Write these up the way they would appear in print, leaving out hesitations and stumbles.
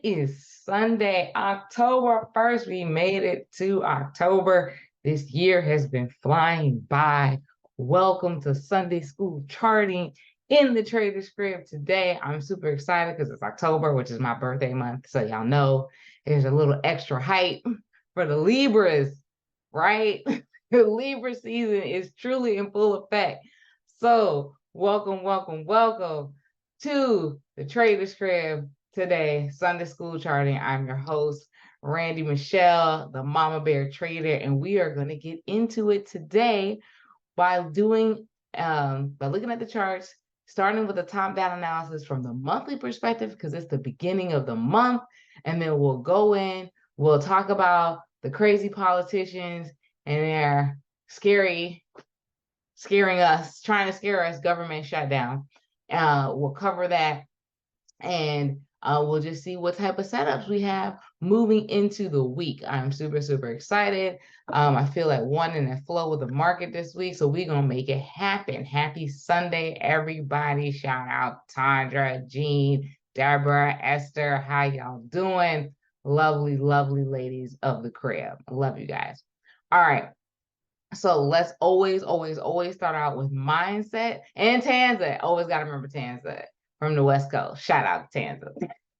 is Sunday, October 1st. We made it to October. This year has been flying by. Welcome to Sunday School Charting in the Trader's Crib today. I'm super excited because it's October, which is my birthday month. So y'all know there's a little extra hype for the Libras, right? The Libra season is truly in full effect. So welcome to the Trader's Crib today, Sunday School Charting. I'm your host, Randy Michelle, the Mama Bear Trader, and we are going to get into it today by looking at the charts, starting with a top-down analysis from the monthly perspective, because it's the beginning of the month, and then we'll go in, we'll talk about the crazy politicians and their scaring us, trying to scare us, government shutdown. We'll cover that, and we'll just see what type of setups we have moving into the week. I'm super excited. I feel like one in the flow with the market this week, so we're gonna make it happen. Happy Sunday, everybody. Shout out Tandra, Jean, Deborah, Esther. How y'all doing? Lovely ladies of the crib. I love you guys. All right. So let's always start out with mindset. And Tanza, always got to remember Tanza from the West Coast. Shout out to Tanza.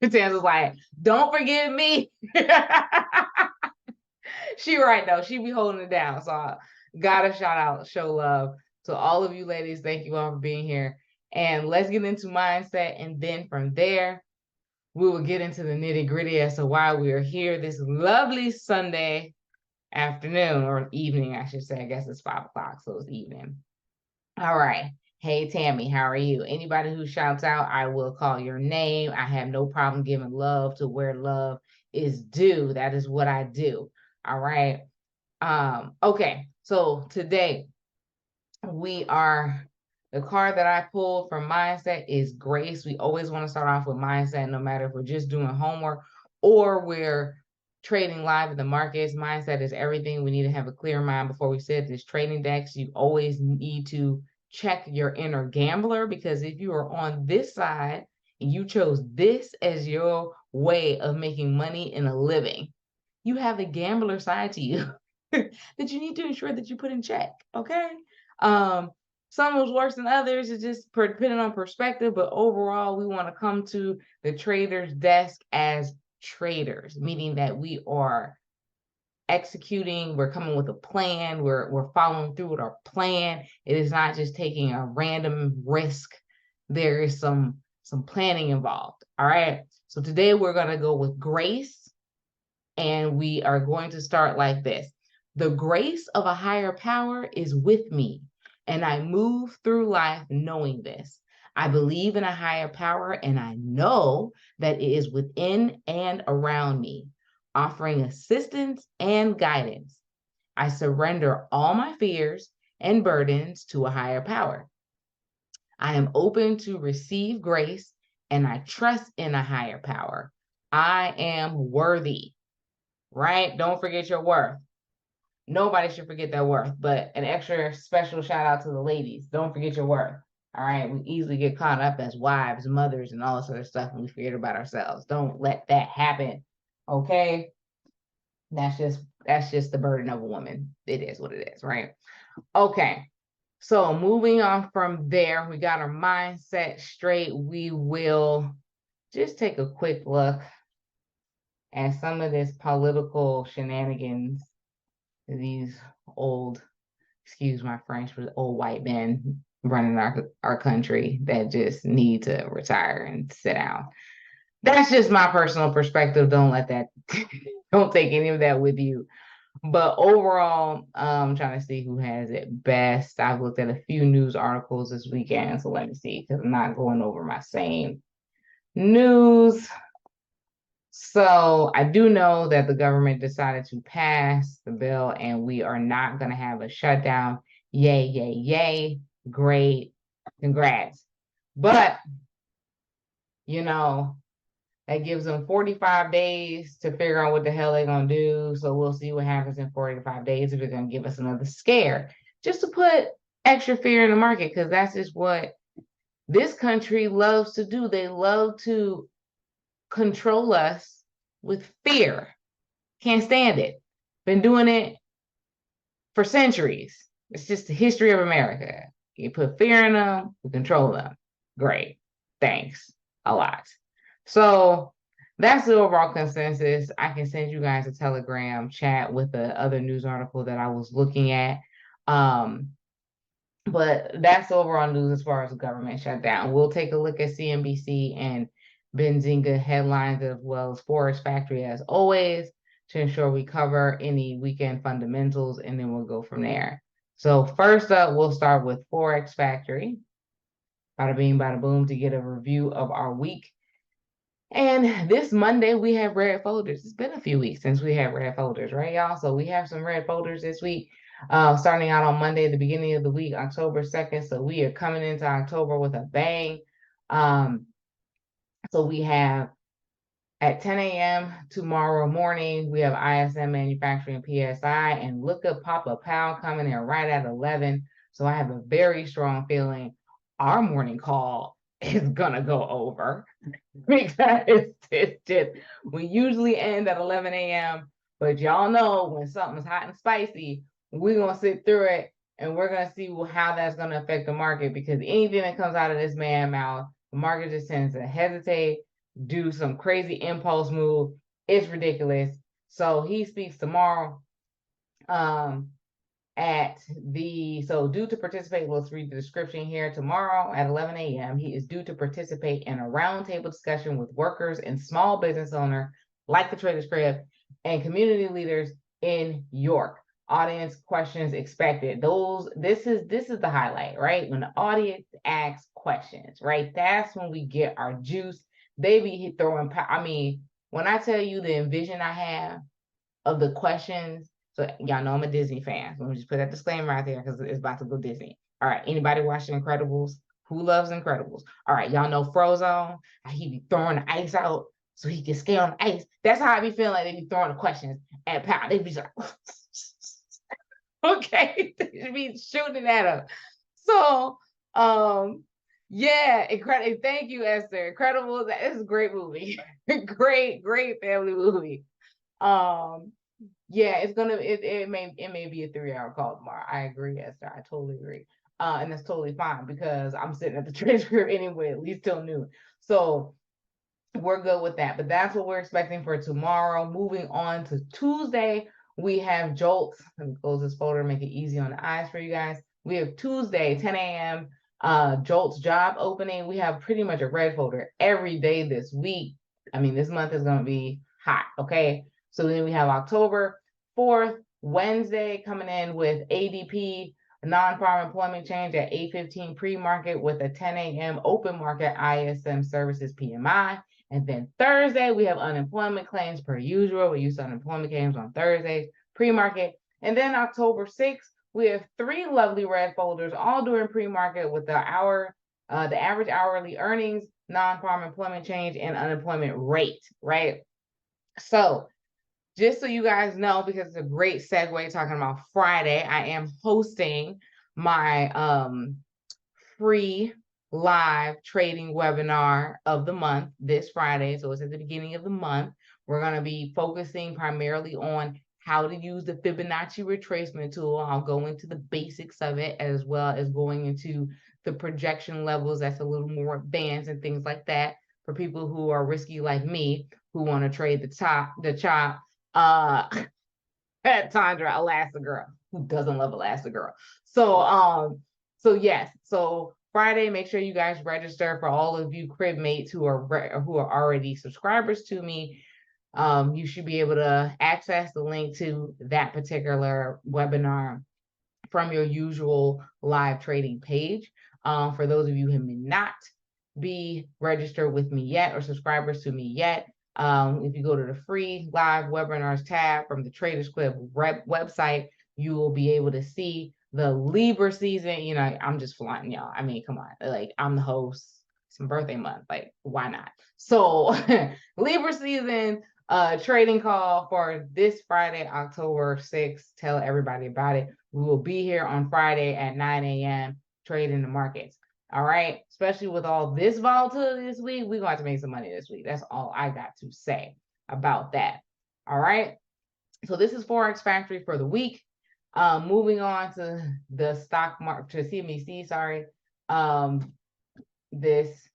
Tanza's like, don't forget me. She right though. She be holding it down. So I gotta show love to all of you ladies. Thank you all for being here. And let's get into mindset. And then from there, we will get into the nitty gritty as to why we are here this lovely Sunday afternoon, or evening, I should say. I guess it's 5 o'clock, so it's evening. All right. Hey, Tammy, how are you? Anybody who shouts out, I will call your name. I have no problem giving love to where love is due. That is what I do. All right. Okay. So today the card that I pulled from mindset is grace. We always want to start off with mindset, no matter if we're just doing homework or we're trading live in the markets. Mindset is everything. We need to have a clear mind before we set this trading decks. You always need to check your inner gambler, because if you are on this side and you chose this as your way of making money and a living, you have a gambler side to you that you need to ensure that you put in check. Okay. Some was worse than others. It's just depending on perspective, but overall, we want to come to the trader's desk as traders, meaning that we are executing, we're coming with a plan, we're following through with our plan. It is not just taking a random risk. There is some planning involved. All right. So today we're going to go with grace, and we are going to start like this. The grace of a higher power is with me, and I move through life knowing this. I believe in a higher power, and I know that it is within and around me, offering assistance and guidance. I surrender all my fears and burdens to a higher power. I am open to receive grace, and I trust in a higher power. I am worthy, right? Don't forget your worth. Nobody should forget their worth, but an extra special shout out to the ladies. Don't forget your worth. All right. We easily get caught up as wives, mothers, and all this other stuff, and we forget about ourselves. Don't let that happen. Okay. That's just the burden of a woman. It is what it is, right? Okay. So moving on from there, we got our mindset straight. We will just take a quick look at some of this political shenanigans. These old, excuse my French, but old white men running our country that just need to retire and sit down. That's just my personal perspective. Don't take any of that with you. But overall, I'm trying to see who has it best. I've looked at a few news articles this weekend, so let me see, because I'm not going over my same news. So I do know that the government decided to pass the bill, and we are not going to have a shutdown. Yay. Great. Congrats. But, that gives them 45 days to figure out what the hell they're going to do. So we'll see what happens in 45 days, if they're going to give us another scare, just to put extra fear in the market, because that's just what this country loves to do. They love to control us with fear. Can't stand it. Been doing it for centuries. It's just the history of America. You put fear in them, we control them. Great. Thanks a lot. So that's the overall consensus. I can send you guys a Telegram chat with the other news article that I was looking at. But that's the overall news as far as the government shutdown. We'll take a look at CNBC and Benzinga headlines as well as Forex Factory as always to ensure we cover any weekend fundamentals, and then we'll go from there. So first up, we'll start with Forex Factory. Bada bing, bada boom, to get a review of our week. And this Monday, we have red folders. It's been a few weeks since we had red folders, right, y'all? So we have some red folders this week, starting out on Monday, the beginning of the week, October 2nd. So we are coming into October with a bang. So we have at 10 a.m. tomorrow morning, we have ISM Manufacturing PSI, and look at Papa Powell coming in right at 11. So I have a very strong feeling our morning call is going to go over because it's just, we usually end at 11 a.m. But y'all know when something's hot and spicy, we're going to sit through it and we're going to see how that's going to affect the market, because anything that comes out of this man's mouth, the market just tends to hesitate, do some crazy impulse move. It's ridiculous. So he speaks tomorrow due to participate, let's read the description here. Tomorrow at 11 a.m., he is due to participate in a roundtable discussion with workers and small business owners like the Trader's Crib and community leaders in York. Audience questions expected. This is the highlight, right? When the audience asks questions, right? That's when we get our juice. They be throwing, when I tell you the envision I have of the questions, so y'all know I'm a Disney fan. So let me just put that disclaimer out there because it's about to go Disney. All right, anybody watching Incredibles? Who loves Incredibles? All right, y'all know Frozone, how he be throwing the ice out so he can skate on the ice. That's how I be feeling like they be throwing the questions at Powell. They be like, okay, they be shooting at him. So, yeah, incredible. Thank you, Esther. Incredible. That is a great movie. great family movie. Yeah, it may be a 3-hour call tomorrow. I agree, Esther. I totally agree. And that's totally fine because I'm sitting at the transcript anyway, at least till noon. So we're good with that. But that's what we're expecting for tomorrow. Moving on to Tuesday, we have Jolts. Let me close this folder, make it easy on the eyes for you guys. We have Tuesday, 10 a.m. Jolt's job opening. We have pretty much a red folder every day this week. This month is going to be hot, okay? So then we have October 4th, Wednesday, coming in with ADP, non-farm employment change at 8:15 pre-market with a 10 a.m. open market ISM services PMI. And then Thursday, we have unemployment claims per usual. We use unemployment claims on Thursdays, pre-market. And then October 6th, we have 3 lovely red folders, all during pre-market with the average hourly earnings, non-farm employment change, and unemployment rate, right? So just so you guys know, because it's a great segue talking about Friday, I am hosting my free live trading webinar of the month this Friday. So it's at the beginning of the month. We're going to be focusing primarily on how to use the Fibonacci retracement tool. I'll go into the basics of it as well as going into the projection levels that's a little more advanced and things like that for people who are risky like me, who want to trade the chop. Tandra, Elastigirl, who doesn't love Elastigirl. So yes. So Friday, make sure you guys register. For all of you crib mates who are already subscribers to me. You should be able to access the link to that particular webinar from your usual live trading page. For those of you who may not be registered with me yet or subscribers to me yet, if you go to the free live webinars tab from the Traders Club website, you will be able to see the Libra season. I'm just flaunting y'all. Come on, like I'm the host. It's my birthday month, like why not? So Libra season trading call for this Friday, October 6th. Tell everybody about it. We will be here on Friday at 9 a.m. trading the markets. All right. Especially with all this volatility this week, we're going to have to make some money this week. That's all I got to say about that. All right. So this is Forex Factory for the week. Moving on to the stock market, to CNBC, sorry. This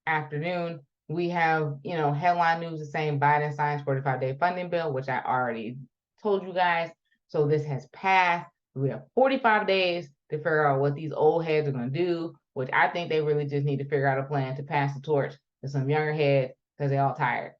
afternoon, we have, headline news the same. Biden signs 45-day funding bill, which I already told you guys. So this has passed. We have 45 days to figure out what these old heads are going to do, which I think they really just need to figure out a plan to pass the torch to some younger heads because they're all tired.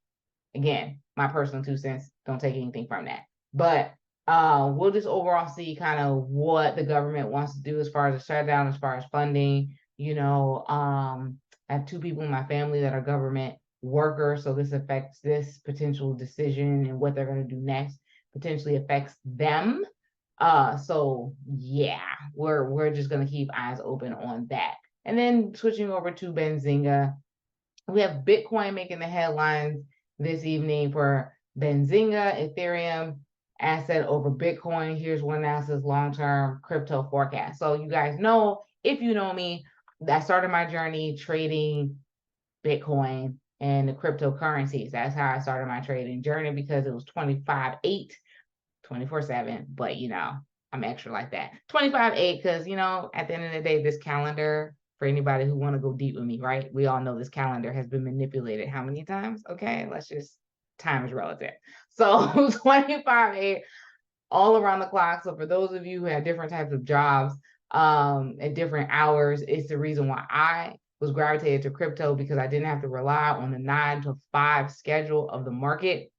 Again, my personal 2 cents, don't take anything from that. But we'll just overall see kind of what the government wants to do as far as a shutdown, as far as funding. I have 2 people in my family that are government workers, so this affects this potential decision and what they're going to do next potentially affects them. So yeah, we're just going to keep eyes open on that. And then switching over to Benzinga, we have Bitcoin making the headlines this evening for Benzinga, Ethereum asset over Bitcoin. Here's one analysis long-term crypto forecast. So you guys know, if you know me, I started my journey trading Bitcoin and the cryptocurrencies. That's how I started my trading journey, because it was 25/8, 24/7. But I'm extra like that. 25/8, because at the end of the day, this calendar, for anybody who want to go deep with me, right? We all know this calendar has been manipulated how many times? Okay, time is relative. So 25/8 all around the clock. So for those of you who have different types of jobs at different hours, it's the reason why I was gravitated to crypto, because I didn't have to rely on the 9 to 5 schedule of the market.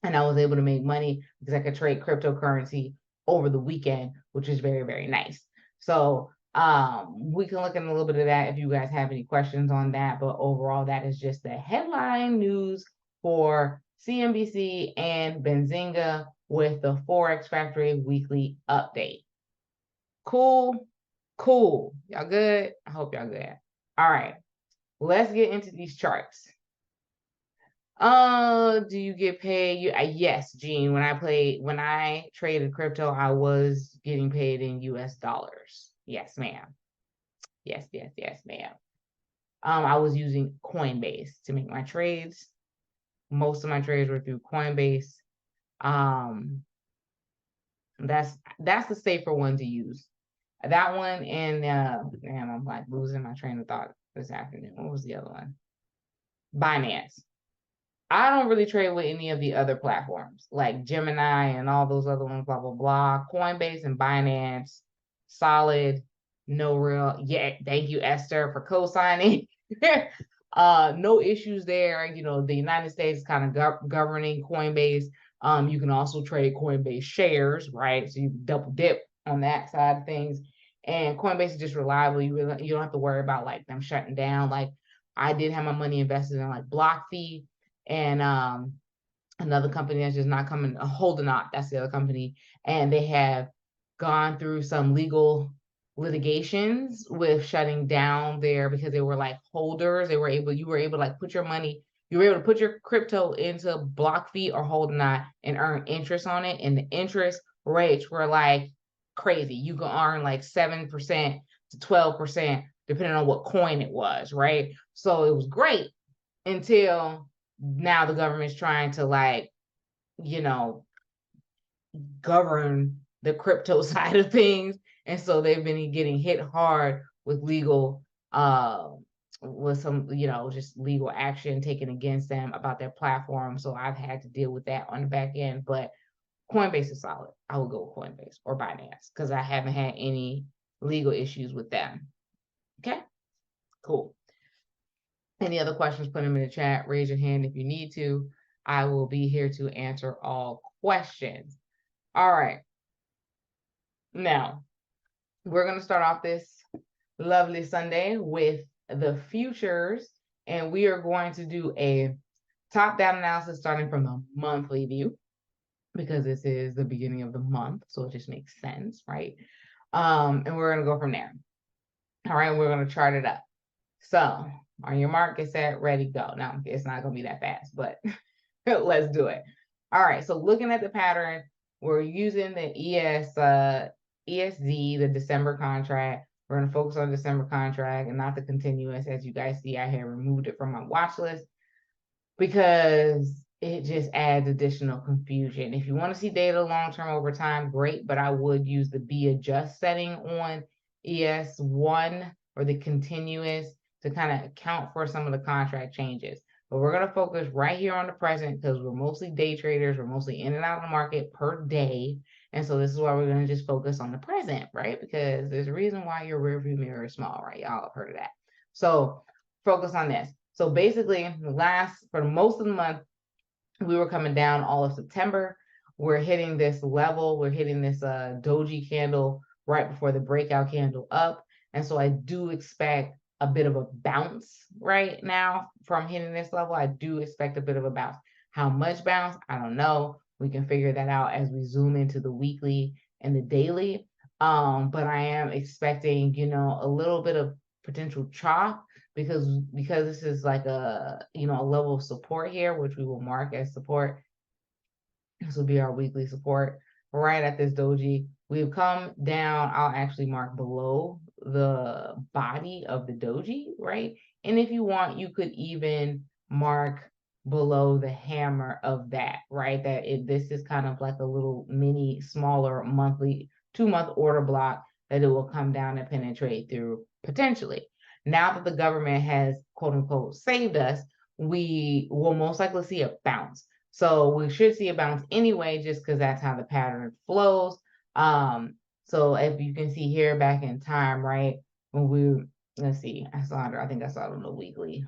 And I was able to make money because I could trade cryptocurrency over the weekend, which is very, very nice. So we can look at a little bit of that if you guys have any questions on that. But overall, that is just the headline news for CNBC and Benzinga with the Forex Factory weekly update. Cool. Y'all good? I hope y'all good. All right, let's get into these charts. Do you get paid? Yes, Gene. When I traded crypto, I was getting paid in US dollars. Yes, ma'am. Yes, ma'am. I was using Coinbase to make my trades. Most of my trades were through Coinbase. That's the safer one to use. That one, and damn, I'm like losing my train of thought this afternoon. What was the other one? Binance. I don't really trade with any of the other platforms like Gemini and all those other ones, blah, blah, blah. Coinbase and Binance, solid, no real. Yeah, thank you, Esther, for co-signing. No issues there. The United States is kind of governing Coinbase. You can also trade Coinbase shares, right? So you double dip on that side of things. And Coinbase is just reliable. You don't have to worry about like them shutting down. Like I did have my money invested in like BlockFi and another company that's just not coming, Hold'not, that's the other company. And they have gone through some legal litigations with shutting down there because they were like holders. You were able to like put your money, you were able to put your crypto into BlockFi or Hold'not and earn interest on it. And the interest rates were like crazy. You could earn like 7% to 12%, depending on what coin it was, right? So it was great until now the government's trying to like, govern the crypto side of things. And so they've been getting hit hard with legal, with some, just legal action taken against them about their platform. So I've had to deal with that on the back end, but Coinbase is solid. I will go with Coinbase or Binance because I haven't had any legal issues with them. Okay, cool. Any other questions, put them in the chat. Raise your hand if you need to. I will be here to answer all questions. All right. Now, we're going to start off this lovely Sunday with the futures, and we are going to do a top-down analysis starting from the monthly view because this is the beginning of the month, so it just makes sense, right? And we're going to go from there. All right, we're going to chart it up. So on your mark, get set, ready, go. Now, it's not going to be that fast, but let's do it. All right, so looking at the pattern, we're using the ESZ, the December contract. We're going to focus on December contract and not the continuous. As you guys see, I have removed it from my watch list because it just adds additional confusion. If you want to see data long-term over time, great, but I would use the B adjust setting on ES1 or the continuous to kind of account for some of the contract changes. But we're going to focus right here on the present because we're mostly day traders. We're mostly in and out of the market per day. And so this is why we're going to just focus on the present, right? Because there's a reason why your rearview mirror is small, right? Y'all have heard of that. So focus on this. So basically, for most of the month, we were coming down all of September. We're hitting this level. We're hitting this doji candle right before the breakout candle up. And so I do expect a bit of a bounce right now from hitting this level. I do expect a bit of a bounce. How much bounce? I don't know. We can figure that out as we zoom into the weekly and the daily. But I am expecting, a little bit of potential chop because this is like a level of support here, which we will mark as support. This will be our weekly support right at this doji. We've come down. I'll actually mark below the body of the doji, right? And if you want, you could even mark below the hammer of that, right? This is kind of like a little mini, smaller monthly 2-month order block that it will come down and penetrate through potentially. Now that the government has, quote unquote, saved us, we will most likely see a bounce. So we should see a bounce anyway, just because that's how the pattern flows. So if you can see here back in time, right, let's see, I think I saw it on the weekly.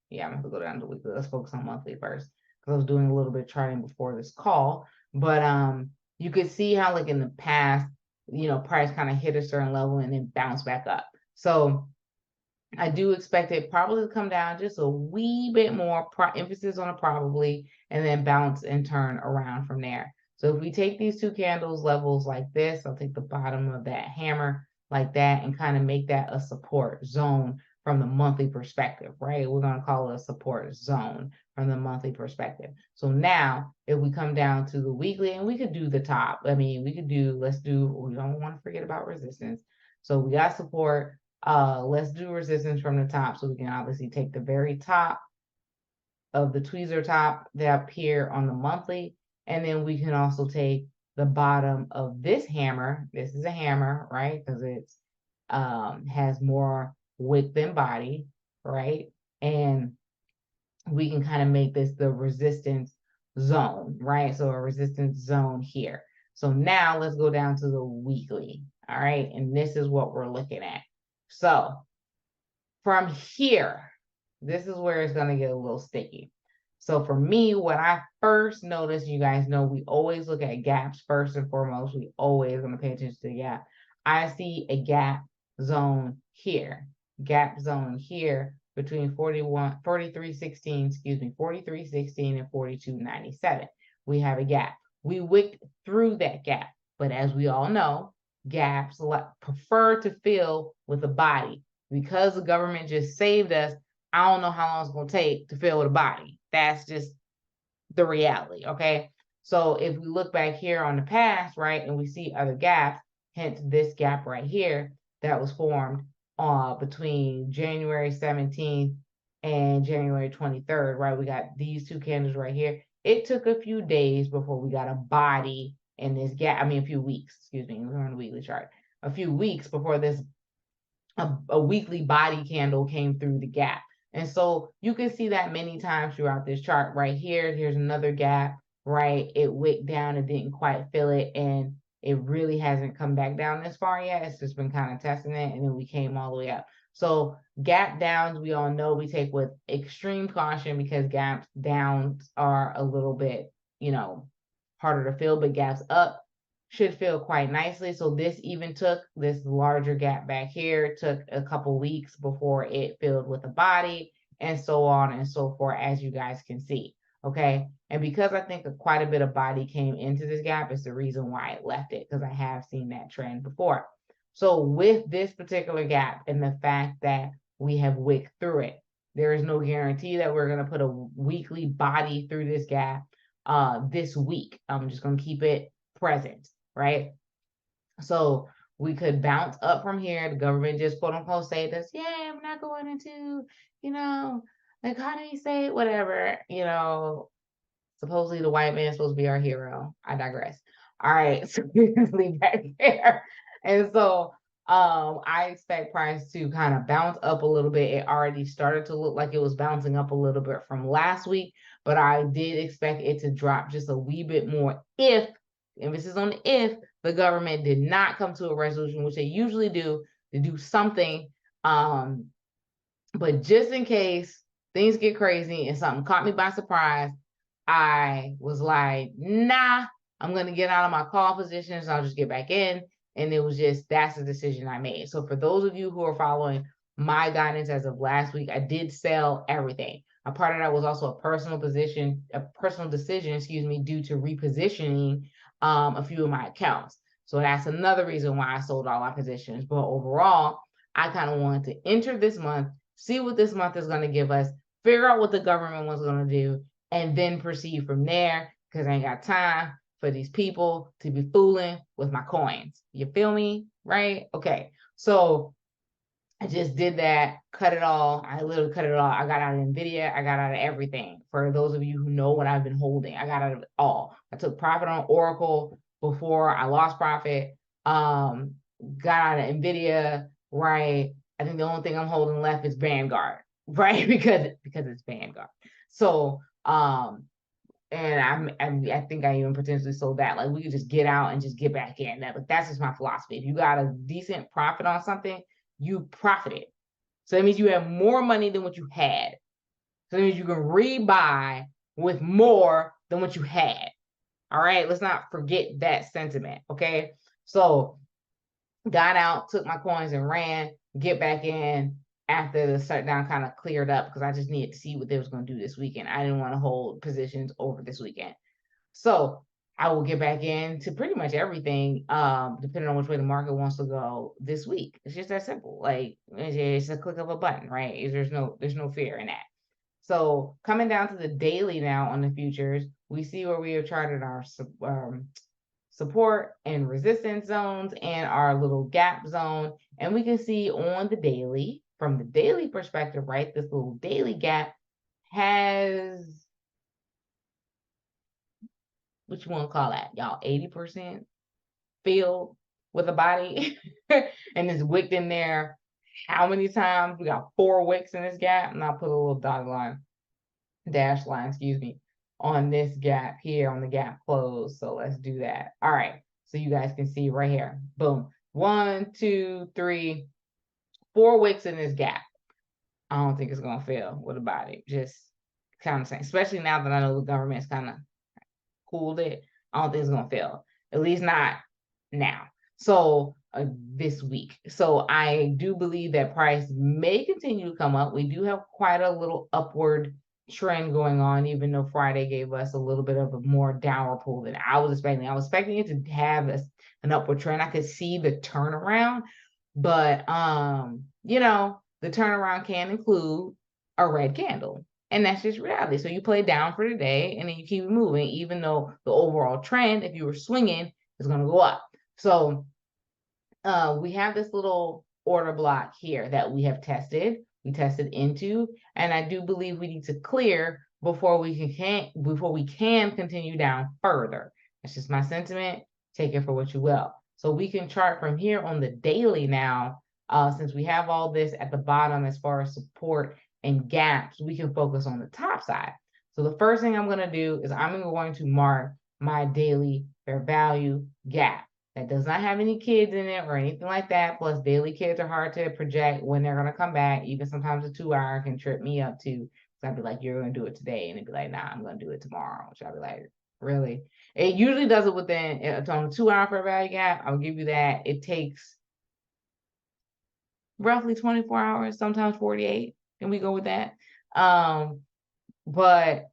Yeah, I'm gonna have to go down to weekly. Let's focus on monthly first, because I was doing a little bit of charting before this call. But you could see how, like in the past, price kind of hit a certain level and then bounce back up. So I do expect it probably to come down just a wee bit more, emphasis on a probably, and then bounce and turn around from there. So if we take these two candles levels like this, I'll take the bottom of that hammer like that and kind of make that a support zone from the monthly perspective, right? We're going to call it a support zone from the monthly perspective. So now if we come down to the weekly, and we could do the top, we don't want to forget about resistance. So we got support. Let's do resistance from the top, so we can obviously take the very top of the tweezer top up here on the monthly, and then we can also take the bottom of this hammer. This is a hammer, right? Because it's has more width than body, right? And we can kind of make this the resistance zone, right? So a resistance zone here. So now let's go down to the weekly, all right? And this is what we're looking at. So from here, this is where it's going to get a little sticky. So for me, when I first noticed, you guys know we always look at gaps first and foremost. We always going to pay attention to the gap. I see a gap zone here. Gap zone here between 43.16 and 42.97. We have a gap. We wicked through that gap. But as we all know, gaps prefer to fill with a body. Because the government just saved us, I don't know how long it's going to take to fill with a body. That's just the reality, okay? So if we look back here on the past, right, and we see other gaps, hence this gap right here that was formed between January 17th and January 23rd, right? We got these two candles right here. It took a few days before we got a body in this gap. A few weeks, excuse me. We're on the weekly chart. A few weeks before this a weekly body candle came through the gap. And so you can see that many times throughout this chart right here. Here's another gap, right? It wicked down, it didn't quite fill it, and it really hasn't come back down this far yet. It's just been kind of testing it, and then we came all the way up. So gap downs, we all know we take with extreme caution because gaps downs are a little bit, harder to fill, but gaps up should fill quite nicely. So this larger gap back here took a couple weeks before it filled with a body, and so on and so forth, as you guys can see. Okay. And because I think quite a bit of body came into this gap, is the reason why it left it, because I have seen that trend before. So with this particular gap and the fact that we have wicked through it, there is no guarantee that we're going to put a weekly body through this gap this week. I'm just going to keep it present, right? So We could bounce up from here. The government just quote unquote say this, yeah, we're not going into, the economy say whatever, supposedly the white man is supposed to be our hero. I digress. All right, so we can leave that there. And so I expect price to kind of bounce up a little bit. It already started to look like it was bouncing up a little bit from last week, but I did expect it to drop just a wee bit more if, emphasis on if, the government did not come to a resolution, which they usually do, to do something. But just in case things get crazy and something caught me by surprise, I was like, nah, I'm going to get out of my call positions. I'll just get back in. And it was just, that's the decision I made. So for those of you who are following my guidance as of last week, I did sell everything. A part of that was also a personal decision, due to repositioning a few of my accounts. So that's another reason why I sold all my positions. But overall, I kind of wanted to enter this month, see what this month is going to give us, figure out what the government was going to do, and then proceed from there, because I ain't got time for these people to be fooling with my coins. You feel me? Right? Okay. So I just did that, cut it all. I literally cut it all. I got out of NVIDIA. I got out of everything. For those of you who know what I've been holding, I got out of it all. I took profit on Oracle before I lost profit. Got out of NVIDIA, right? I think the only thing I'm holding left is Vanguard, right? because it's Vanguard. So, and I think I even potentially sold that. Like, we could just get out and just get back in. That's just my philosophy. If you got a decent profit on something, you profited. So that means you have more money than what you had. So that means you can rebuy with more than what you had. All right, let's not forget that sentiment. Okay, so got out, took my coins and ran, get back in after the shutdown kind of cleared up, because I just needed to see what they was going to do this weekend. I didn't want to hold positions over this weekend. So I will get back into pretty much everything, depending on which way the market wants to go this week. It's just that simple. Like, it's a click of a button, right? There's no fear in that. So coming down to the daily now on the futures, we see where we have charted our support and resistance zones and our little gap zone. And we can see on the daily, from the daily perspective, right, this little daily gap has, what you want to call that, y'all, 80% filled with a body. And it's wicked in there how many times? We got 4 wicks in this gap, and I'll put a little dotted line, dash line, excuse me, on this gap here, on the gap close. So let's do that. All right, so you guys can see right here, boom, 1, 2, 3, 4 wicks in this gap. I don't think it's gonna fail with a body. Just kind of saying, especially now that I know the government's kind of cooled it, I don't think it's gonna fail, at least not now. So this week. So I do believe that price may continue to come up. We do have quite a little upward trend going on, even though Friday gave us a little bit of a more downward pull than I was expecting. I was expecting it to have an upward trend. I could see the turnaround, but the turnaround can include a red candle. And that's just reality. So you play down for the day and then you keep moving, even though the overall trend, if you were swinging, is going to go up. So we have this little order block here that we have tested. We tested into, and I do believe we need to clear before we can continue down further. That's just my sentiment. Take it for what you will. So we can chart from here on the daily now, since we have all this at the bottom as far as support and gaps, we can focus on the top side. So the first thing I'm going to do is I'm going to mark my daily fair value gap. That does not have any kids in it or anything like that. Plus, daily kids are hard to project when they're going to come back. Even sometimes a 2-hour can trip me up too. So I'd be like, you're going to do it today. And it'd be like, nah, I'm going to do it tomorrow. Which I'd be like, really? It usually does it within, on a 2-hour fair value gap. I'll give you that. It takes roughly 24 hours, sometimes 48. Can we go with that? But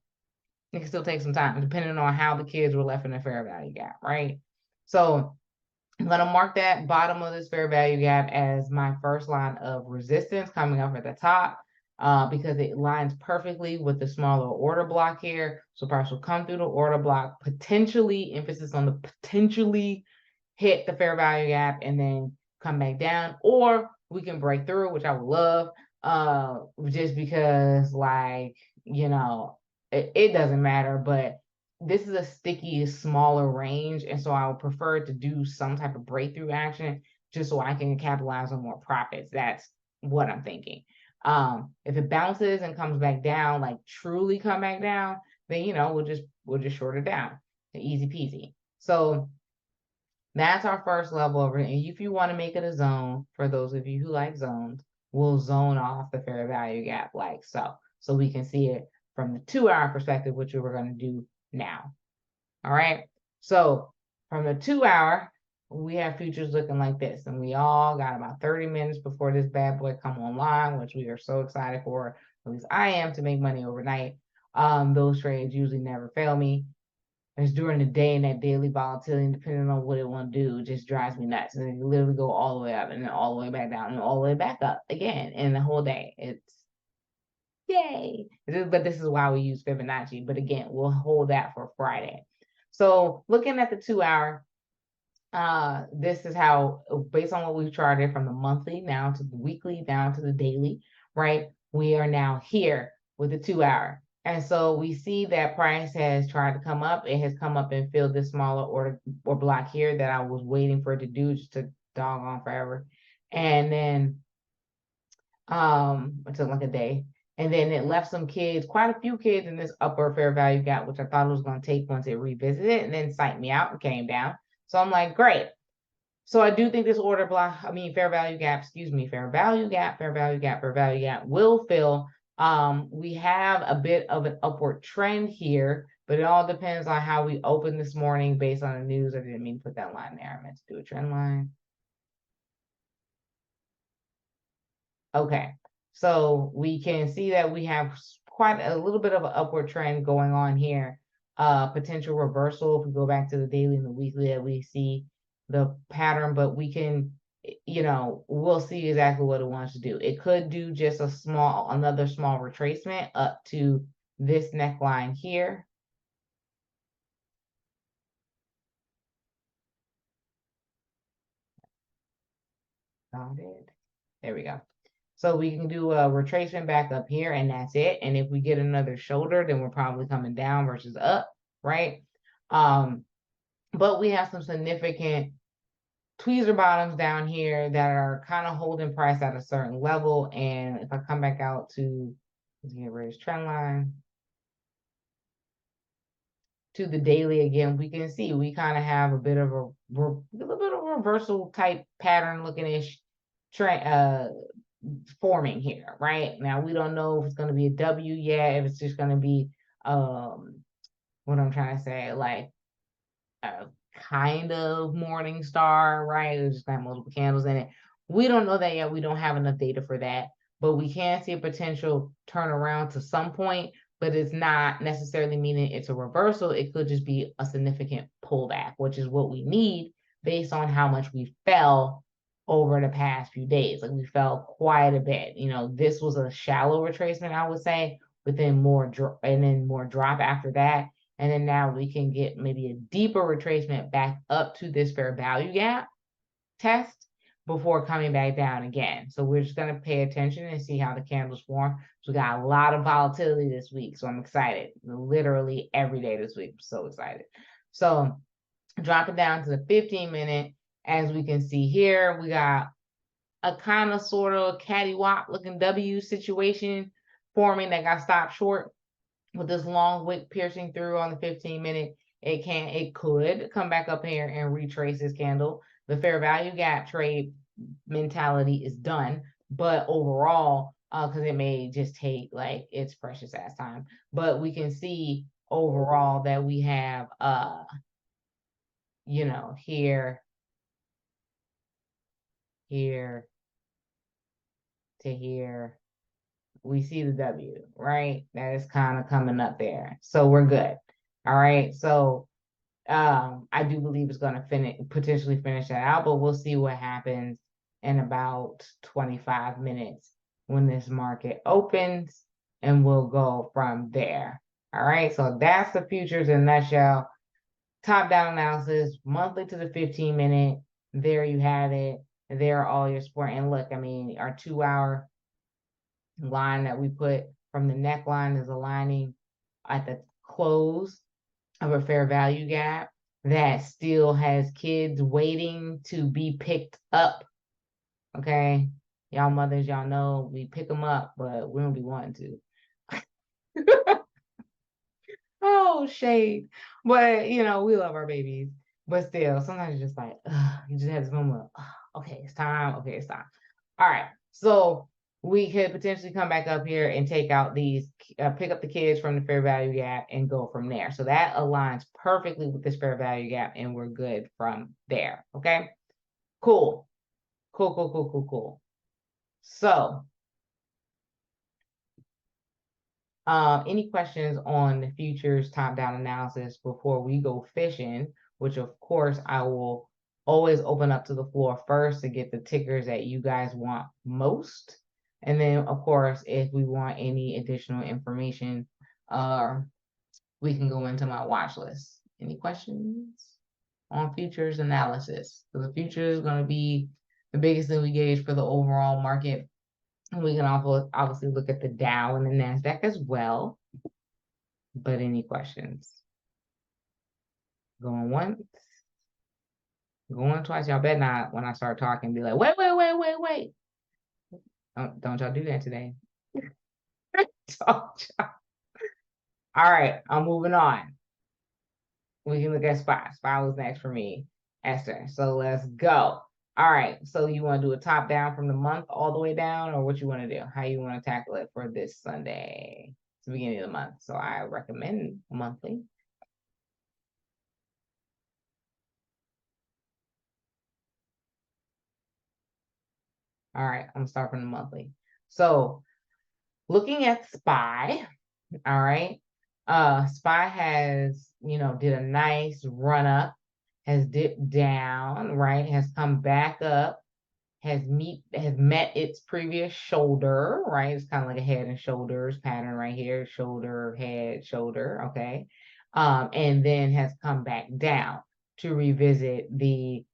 it can still take some time, depending on how the kids were left in the fair value gap, right? So I'm going to mark that bottom of this fair value gap as my first line of resistance coming up at the top, because it lines perfectly with the smaller order block here. So price will come through the order block, potentially, emphasis on the potentially, hit the fair value gap and then come back down, or we can break through, which I would love, just because, like, it doesn't matter, but this is a sticky, smaller range, and so I would prefer to do some type of breakthrough action just so I can capitalize on more profits. That's what I'm thinking. If it bounces and comes back down, like truly come back down, then we'll just short it down. Easy peasy. So that's our first level over. And if you want to make it a zone, for those of you who like zones, we'll zone off the fair value gap like so. So we can see it from the 2-hour perspective, which we're going to do now. All right. So from the 2-hour, we have futures looking like this. And we all got about 30 minutes before this bad boy come online, which we are so excited for. At least I am, to make money overnight. Those trades usually never fail me. It's during the day, and that daily volatility, depending on what it want to do, it just drives me nuts. And it literally go all the way up and then all the way back down and all the way back up again in the whole day. It's yay. But this is why we use Fibonacci. But again, we'll hold that for Friday. So looking at the 2-hour, this is how, based on what we've charted from the monthly down to the weekly, down to the daily, right? We are now here with the 2-hour. And so we see that price has tried to come up. It has come up and filled this smaller order or block here that I was waiting for it to do, just to dog on forever. And then it took like a day. And then it left some kids, quite a few kids in this upper fair value gap, which I thought it was going to take once it revisited, and then psyched me out and came down. So I'm like, great. So I do think this fair value gap, fair value gap will fill. We have a bit of an upward trend here, but it all depends on how we open this morning based on the news. I didn't mean to put that line there. I meant to do a trend line. Okay, so we can see that we have quite a little bit of an upward trend going on here. Potential reversal if we go back to the daily and the weekly, that we see the pattern, but we can, we'll see exactly what it wants to do. It could do just another small retracement up to this neckline here. Found it. There we go. So we can do a retracement back up here, and that's it. And if we get another shoulder, then we're probably coming down versus up, right? But we have some significant tweezer bottoms down here that are kind of holding price at a certain level. And if I come back out to, let's get rid of this trend line, to the daily again, we can see we kind of have a bit of a little bit of a reversal type pattern looking ish trend forming here, right? Now we don't know if it's going to be a W yet, if it's just going to be what I'm trying to say, like a kind of morning star, right? It's just got multiple candles in it. We don't know that yet. We don't have enough data for that, but we can see a potential turnaround to some point, but it's not necessarily meaning it's a reversal. It could just be a significant pullback, which is what we need based on how much we fell over the past few days. Like, we fell quite a bit. This was a shallow retracement, I would say, but then more drop after that. And then now we can get maybe a deeper retracement back up to this fair value gap test before coming back down again. So we're just going to pay attention and see how the candles form. So we got a lot of volatility this week. So I'm excited. Literally every day this week. I'm so excited. So dropping down to the 15-minute, as we can see here, we got a kind of sort of cattywop looking W situation forming that got stopped short with this long wick piercing through on the 15-minute. It could come back up here and retrace this candle. The fair value gap trade mentality is done, but overall, because it may just take like its precious ass time, but we can see overall that we have here to here, we see the W, right? That is kind of coming up there. So we're good. All right. So I do believe it's going to potentially finish that out, but we'll see what happens in about 25 minutes when this market opens, and we'll go from there. All right. So that's the futures in a nutshell. top-down analysis, monthly to the 15-minute. There you have it. There are all your support. And look, I mean, our 2-hour line that we put from the neckline is aligning at the close of a fair value gap that still has kids waiting to be picked up. Okay. Y'all mothers, y'all know we pick them up, but we don't be wanting to. Oh, shade. But, you know, we love our babies. But still, sometimes you're just like, you just have this moment of, okay, it's time. Okay, it's time. All right. So we could potentially come back up here and take out these, pick up the kids from the fair value gap and go from there. So that aligns perfectly with this fair value gap, and we're good from there. Okay. Cool. Cool, cool, cool, cool, cool. So, any questions on the futures top-down analysis before we go fishing, which of course I will always open up to the floor first to get the tickers that you guys want most. And then of course, if we want any additional information, we can go into my watch list. Any questions on futures analysis? So the future is going to be the biggest thing we gauge for the overall market. And we can also obviously look at the Dow and the NASDAQ as well. But any questions? Going once, going twice. Y'all better not, when I start talking, be like, wait. Don't y'all do that today. All right, I'm moving on. We can look at SPY. SPY was next for me, Esther. So let's go. All right, so you want to do a top down from the month all the way down, or what you want to do? How you want to tackle it for this Sunday? It's the beginning of the month, so I recommend monthly. All right, I'm gonna start from the monthly. So looking at SPY, all right, SPY has, did a nice run up, has dipped down, right, has come back up, has met its previous shoulder, right? It's kind of like a head and shoulders pattern right here, shoulder, head, shoulder, okay? And then has come back down to revisit the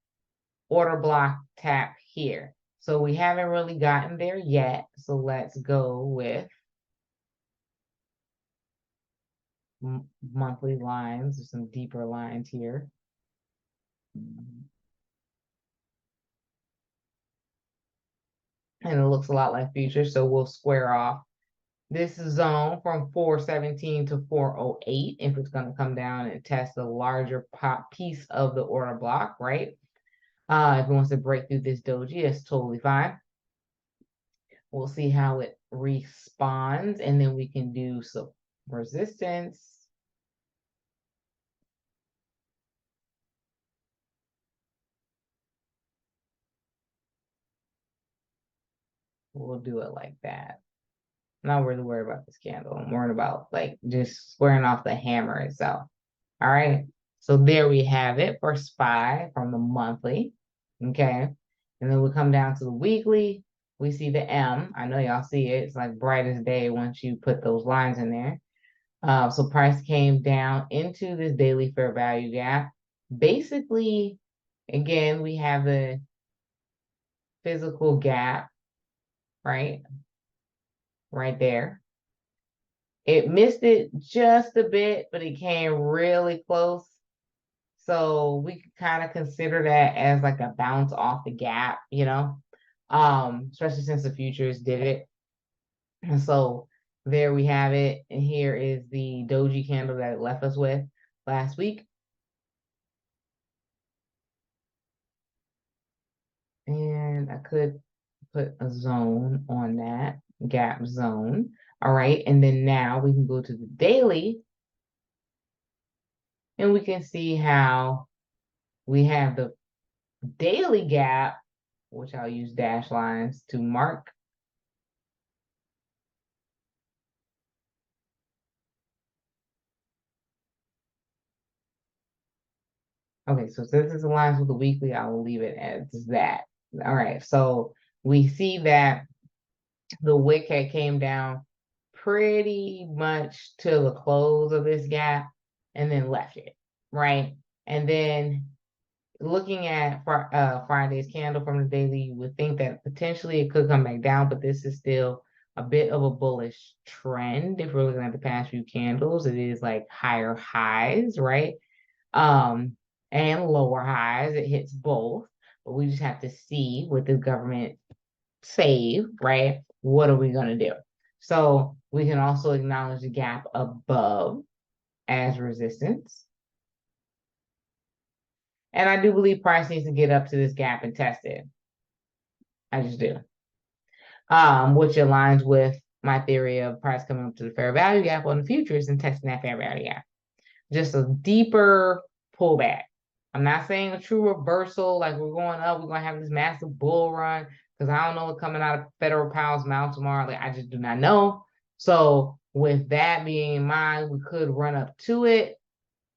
order block tap here. So we haven't really gotten there yet. So let's go with monthly lines. There's some deeper lines here. And it looks a lot like futures, so we'll square off this zone from 417 to 408 if it's going to come down and test the larger piece of the order block, right? If it wants to break through this doji, that's totally fine. We'll see how it responds, and then we can do some resistance. We'll do it like that. I'm not really worried about this candle. I'm worried about like just squaring off the hammer itself. All right. So there we have it for SPY from the monthly. Okay. And then we come down to the weekly. We see the M. I know y'all see it. It's like bright as day once you put those lines in there. So price came down into this daily fair value gap. Basically, again, we have the physical gap, right? Right there. It missed it just a bit, but it came really close. So we could kind of consider that as like a bounce off the gap, especially since the futures did it. And so there we have it. And here is the doji candle that it left us with last week. And I could put a zone on that gap zone. All right. And then now we can go to the daily and we can see how we have the daily gap, which I'll use dash lines to mark. Okay, so since this aligns with the weekly, I will leave it as that. All right, so we see that the wick had came down pretty much to the close of this gap and then left it, right? And then looking at Friday's candle from the daily, you would think that potentially it could come back down, but this is still a bit of a bullish trend. If we're looking at the past few candles, it is like higher highs, right? And lower highs. It hits both, but we just have to see what the government save, right? What are we going to do? So we can also acknowledge the gap above as resistance. And I do believe price needs to get up to this gap and test it. I just do. Which aligns with my theory of price coming up to the fair value gap on the futures and testing that fair value gap. Just a deeper pullback. I'm not saying a true reversal, like we're going up, we're going to have this massive bull run, because I don't know what's coming out of Federal Powell's mouth tomorrow. Like, I just do not know. So with that being in mind, we could run up to it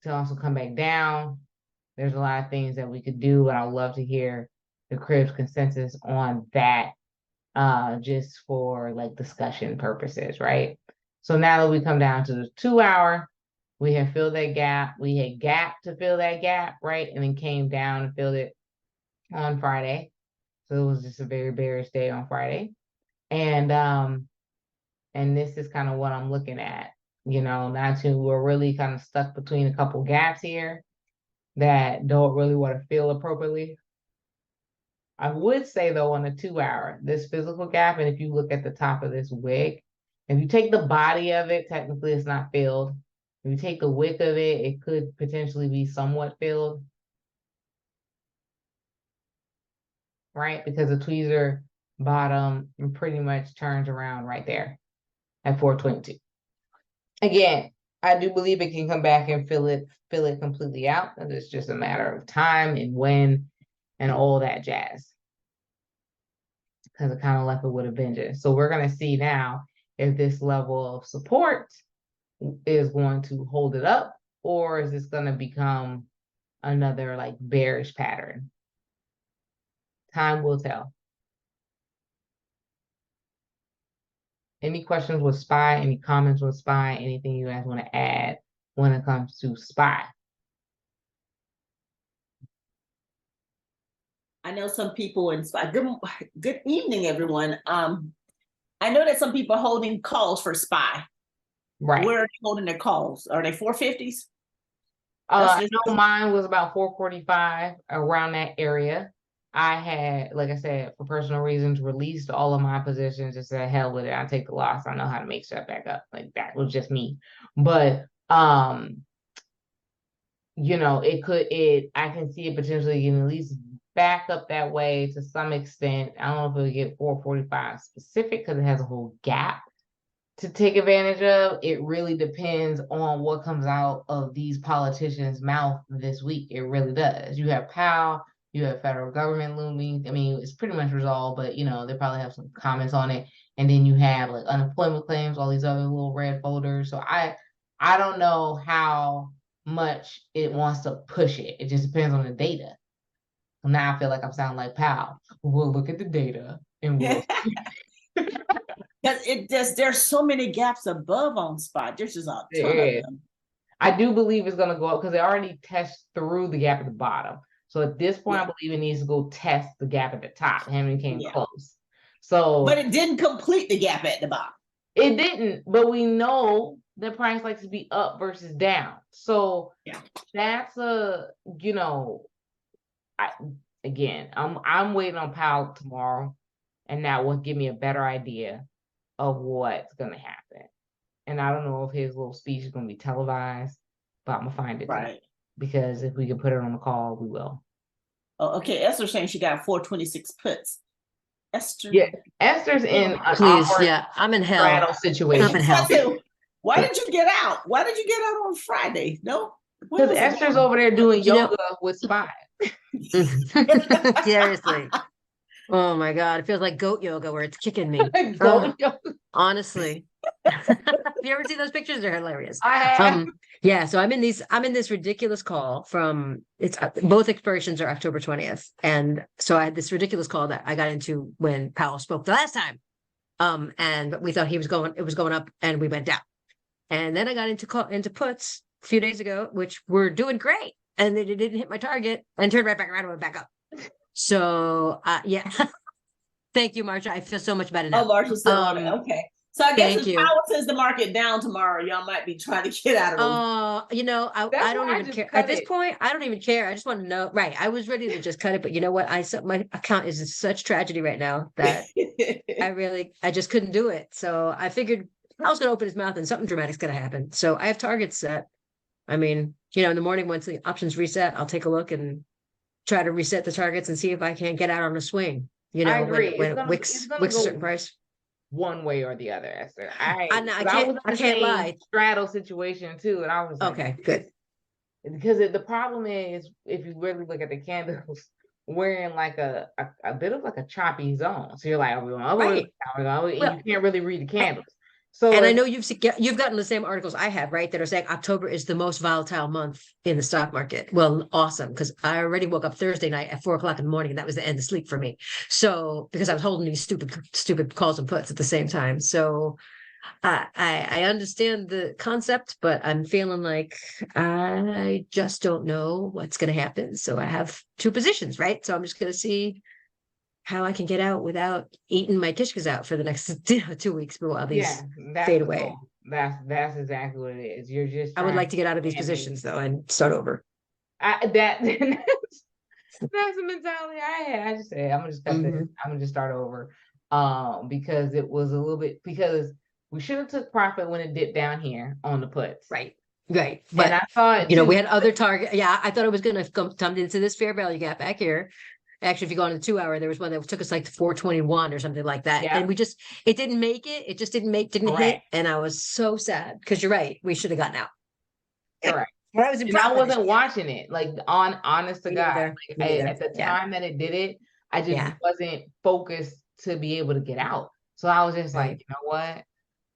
to also come back down. There's a lot of things that we could do, but I would love to hear the Cribs consensus on that, just for like discussion purposes, right? So now that we come down to the 2 hour, we have filled that gap. We had gap to fill that gap, right? And then came down and filled it on Friday. So it was just a very bearish day on Friday. And this is kind of what I'm looking at. We're really kind of stuck between a couple gaps here that don't really want to fill appropriately. I would say though, on the 2 hour, this physical gap, and if you look at the top of this wick, if you take the body of it, technically it's not filled. If you take the wick of it, it could potentially be somewhat filled. Right? Because the tweezer bottom pretty much turns around right there at 422. Again, I do believe it can come back and fill it completely out. And it's just a matter of time and when and all that jazz. Because it kind of left it with a vengeance. So we're going to see now if this level of support is going to hold it up, or is this going to become another like bearish pattern? Time will tell. Any questions with SPY? Any comments with SPY? Anything you guys want to add when it comes to SPY? I know some people in SPY. Good evening, everyone. I know that some people are holding calls for SPY. Right. Where are they holding their calls? Are they 450s? I know mine was about 445, around that area. I had, like I said, for personal reasons, released all of my positions and said, hell with it. I take the loss. I know how to make stuff back up. Like, that was just me. But, I can see it potentially getting at least back up that way to some extent. I don't know if it'll get 445 specific because it has a whole gap to take advantage of. It really depends on what comes out of these politicians' mouth this week. It really does. You have Powell, you have federal government looming. I mean, it's pretty much resolved, but they probably have some comments on it. And then you have like unemployment claims, all these other little red folders. So I don't know how much it wants to push it. It just depends on the data. Now I feel like I'm sounding like Powell. We'll look at the data and we'll Because there's so many gaps above on SPY. There's just a ton of them. I do believe it's going to go up because it already tests through the gap at the bottom. So at this point, I believe it needs to go test the gap at the top. It haven't came close. So, but it didn't complete the gap at the bottom. It didn't, but we know the price likes to be up versus down. So that's I'm waiting on Powell tomorrow, and that will give me a better idea of what's going to happen. And I don't know if his little speech is going to be televised, but I'm going to find it tonight, because if we can put it on the call, we will. Oh, okay. Esther's saying she got 426 puts. Esther. Yeah, Esther's in I'm in hell situation. I'm in hell. Why did you get out? Why did you get out on Friday? No, because Esther's over there doing yoga with SPY. Seriously. Oh my God, it feels like goat yoga where it's kicking me. Honestly. Have you ever seen those pictures? They're hilarious. I have. So I'm in this ridiculous call from both expirations are October 20th. And so I had this ridiculous call that I got into when Powell spoke the last time. But we thought it was going up, and we went down. And then I got into puts a few days ago, which were doing great. and then it didn't hit my target and turned right back around and went back up. So yeah. Thank you, Marsha. I feel so much better now. Oh, Marsha's still on it. Okay. So I guess thank if you. Powell sends the market down tomorrow, y'all might be trying to get out of those. You know, I That's don't why I even just care. cut At this it. point, I don't even care. I just want to know. Right. I was ready to just cut it, but you know what? My account is in such tragedy right now that I just couldn't do it. So I figured I was gonna open his mouth and something dramatic's gonna happen. So I have targets set. I mean, you know, in the morning once the options reset, I'll take a look and try to reset the targets and see if I can't get out on a swing. You I know, agree. when It's it gonna wicks go a certain price. one way or the other, Esther. I know, I was can't in I the can't same lie. straddle situation too, and I was like, Okay, good. because the problem is, if you really look at the candles, we're in like a bit of like a choppy zone. So you're like, are we going over? Right. Are we going over? And Well, you can't really read the candles. So and I if, know you've gotten the same articles I have, right? That are saying October is the most volatile month in the stock market. Well, awesome, because I already woke up Thursday night at 4 o'clock in the morning, and that was the end of sleep for me. So because I was holding these stupid calls and puts at the same time. So I understand the concept, but I'm feeling like I just don't know what's going to happen. So I have two positions, right? So I'm just going to see how I can get out without eating my kishkas out for the next 2 weeks while yeah, these that's fade the away. goal. That's exactly what it is. You're just I would trying like to get out of these manage. positions though and start over. That's the mentality I had. I just said, I'm gonna just cut this. I'm gonna just start over. Because it was a little bit, because we should have took profit when it dipped down here on the puts. Right. Right. And But I thought you know, too, we had other target. Yeah, I thought it was going to come into this fair value gap back here. Actually, if you go on the 2 hour, there was one that took us like to 421 or something like that. yeah, And it didn't make it. It just didn't hit. correct, And I was so sad because you're right. We should have gotten out. correct. But I was in And I profit. wasn't watching it, like honest to Me God. neither. Like, Me neither. at the Yeah. time that it did it, I just Yeah. wasn't focused to be able to get out. So I was just like, Right. you know what?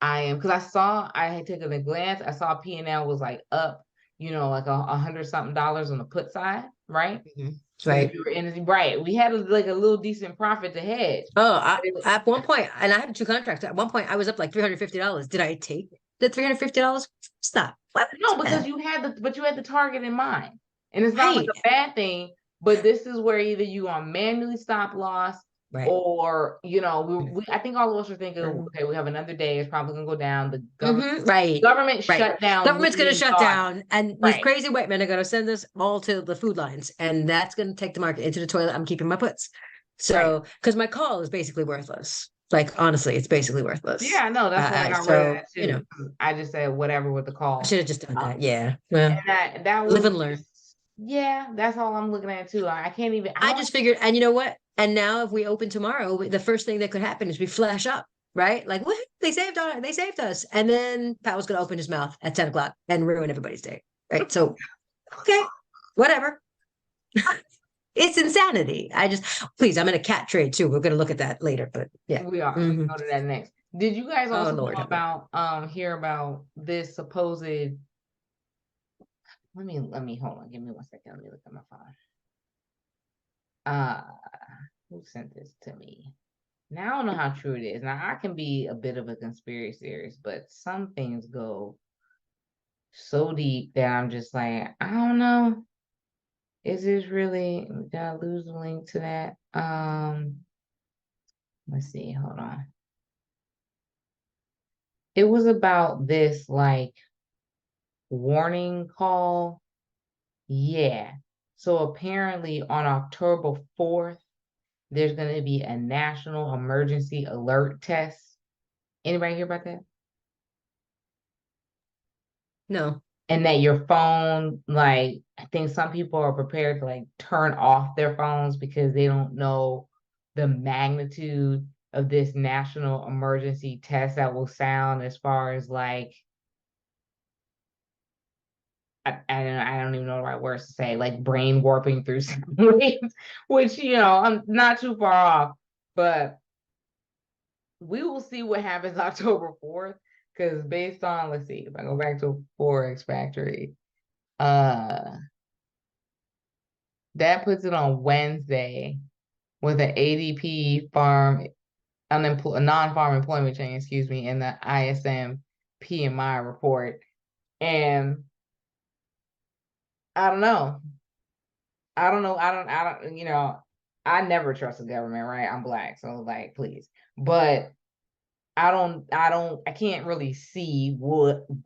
Because I had taken a glance. I saw P&L was like up, like $100 something on the put side, right? Mhm. Because Right. if you were in, right, we had like a little decent profit to hedge. Oh, at one point, and I had two contracts. At one point, I was up like $350. Did I take the $350? Stop. What? No, because you had the target in mind, and it's not like Right. a bad thing. But this is where either you are manually stop loss, Right. or I think all of us are thinking, okay, we have another day. It's probably gonna go down. The government, Right. government Right. shut down. Government's going to shut down, and these Right. crazy white men are going to send us all to the food lines, and that's going to take the market into the toilet. I'm keeping my puts. So, because my call is basically worthless. Like, honestly, it's basically worthless. Yeah, no, that's why I got rid of that too. I just said whatever with the call. I should have just done that. Yeah. Well, and that was live and learn. Yeah, that's all I'm looking at too. I can't even. I just figured, and you know what? And now if we open tomorrow, the first thing that could happen is we flash up, right? Like, what? They saved us. And then Powell's going to open his mouth at 10 o'clock and ruin everybody's day. Right. So, okay, whatever. It's insanity. Please, I'm in a cat trade too. We're going to look at that later, but yeah. We are. We can go to that next. Did you guys also Lord, hear about this supposed? Let me hold on. Give me 1 second. Let me look at my phone. Who sent this to me? Now I don't know how true it is. Now I can be a bit of a conspiracy theorist, but some things go so deep that I'm just like, I don't know. Is this really? Did I lose the link to that? Let's see. Hold on. It was about this like warning call. Yeah. So apparently on October 4th, there's going to be a national emergency alert test. Anybody hear about that? No. And that your phone, like, I think some people are prepared to like turn off their phones because they don't know the magnitude of this national emergency test that will sound, as far as like, I don't even know the right words to say, like brain warping through sound waves, which, I'm not too far off, but we will see what happens October 4th, because based on, let's see, if I go back to Forex Factory, that puts it on Wednesday with an ADP non-farm employment change, excuse me, in the ISM PMI report. And I don't know. I don't know. I don't, I never trust the government, right? I'm Black, so like, please. But I can't really see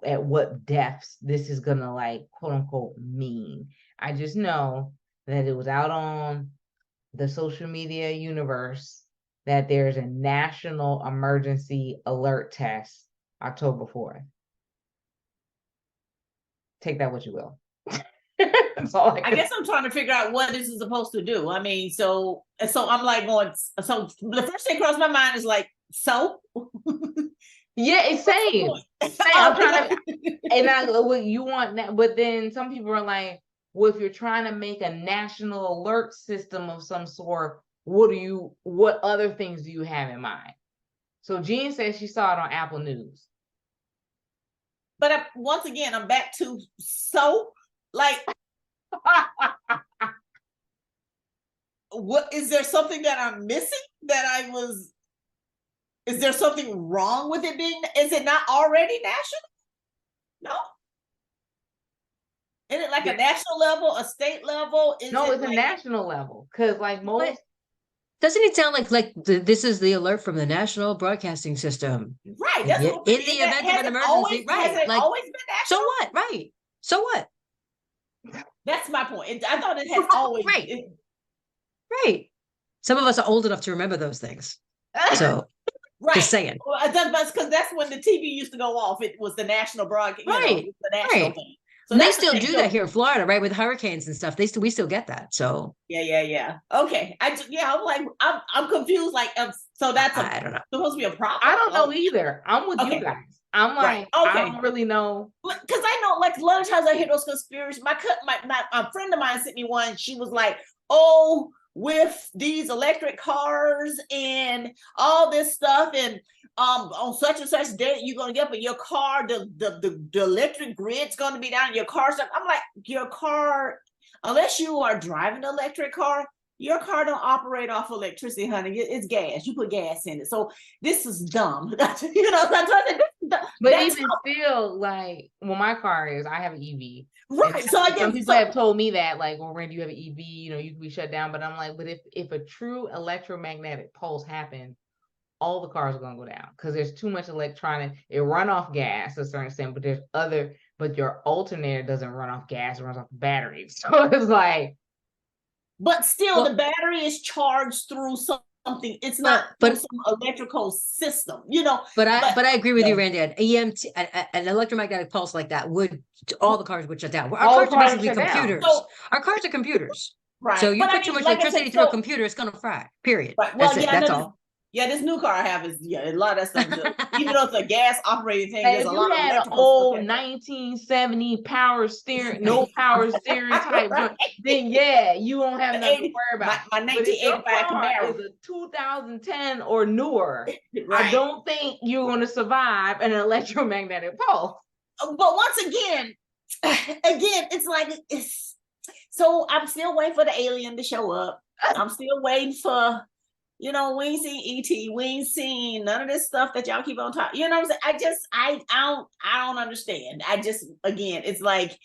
at what depths this is gonna like quote unquote mean. I just know that it was out on the social media universe that there's a national emergency alert test October 4th. Take that what you will. That's all I guess I'm trying to figure out what this is supposed to do. I mean, so I'm like going, so the first thing across my mind is like, so? Yeah, it's same. I'm trying to, and what you want that, but then some people are like, well, if you're trying to make a national alert system of some sort, what other things do you have in mind? So Jean says she saw it on Apple News. But once again, I'm back to so, like, what is there something that I'm missing is there something wrong with it being, is it not already national? No. Is it like a national level, a state level? No, it's a national level. Because like most, doesn't it sound like this is the alert from the National Broadcasting System? Right. That's in the event of an emergency, right? Has it like, always been national? So what? Right. So what? That's my point. I thought it has always right. Some of us are old enough to remember those things. So right. Just saying. Well, because that's when the TV used to go off. It was the national broadcast, right? The national thing. So they still do that here in Florida, right? With hurricanes and stuff, we still get that. So yeah. Okay, I'm like I'm confused. Like, so that's I don't know. Supposed to be a problem. I don't know either. I'm with you guys. I'm like, I don't really know. Because I know, like, a lot of times I hear those conspiracies. My friend of mine sent me one. She was like, oh, with these electric cars and all this stuff, and on such and such date, you're gonna get up in your car, the electric grid's gonna be down, your car stuff. I'm like, your car, unless you are driving an electric car, your car don't operate off electricity, honey. It's gas. You put gas in it. So this is dumb. But even still, like, well, my car is, I have an EV. Right. So I guess some people have told me that, like, well, Randy, you have an EV, you can be shut down. But I'm like, but if a true electromagnetic pulse happens, all the cars are gonna go down because there's too much electronic. It run off gas to a certain extent, but your alternator doesn't run off gas, it runs off batteries. So it's like, but still, the battery is charged through something. It's not some electrical system, But I agree with you, Randy. An EMT, an electromagnetic pulse like that all the cars would shut down. Our cars are basically computers. Our cars are computers. Right. So you put too much electricity through a computer, it's gonna fry. Period. Right. Well, that's all. Yeah, this new car I have is a lot of that stuff. Even though it's a gas operated thing, there's a lot of electrical. Old 1970 power steering, no power steering type, right. Then you won't have nothing to worry about. My 1985 Camaro is a 2010 or newer. Right. I don't think you're going to survive an electromagnetic pulse. But once again, it's like so I'm still waiting for the alien to show up. I'm still waiting for. We ain't seen E.T. We ain't seen none of this stuff that y'all keep on talking. You know what I'm saying? I don't understand. Again, it's like,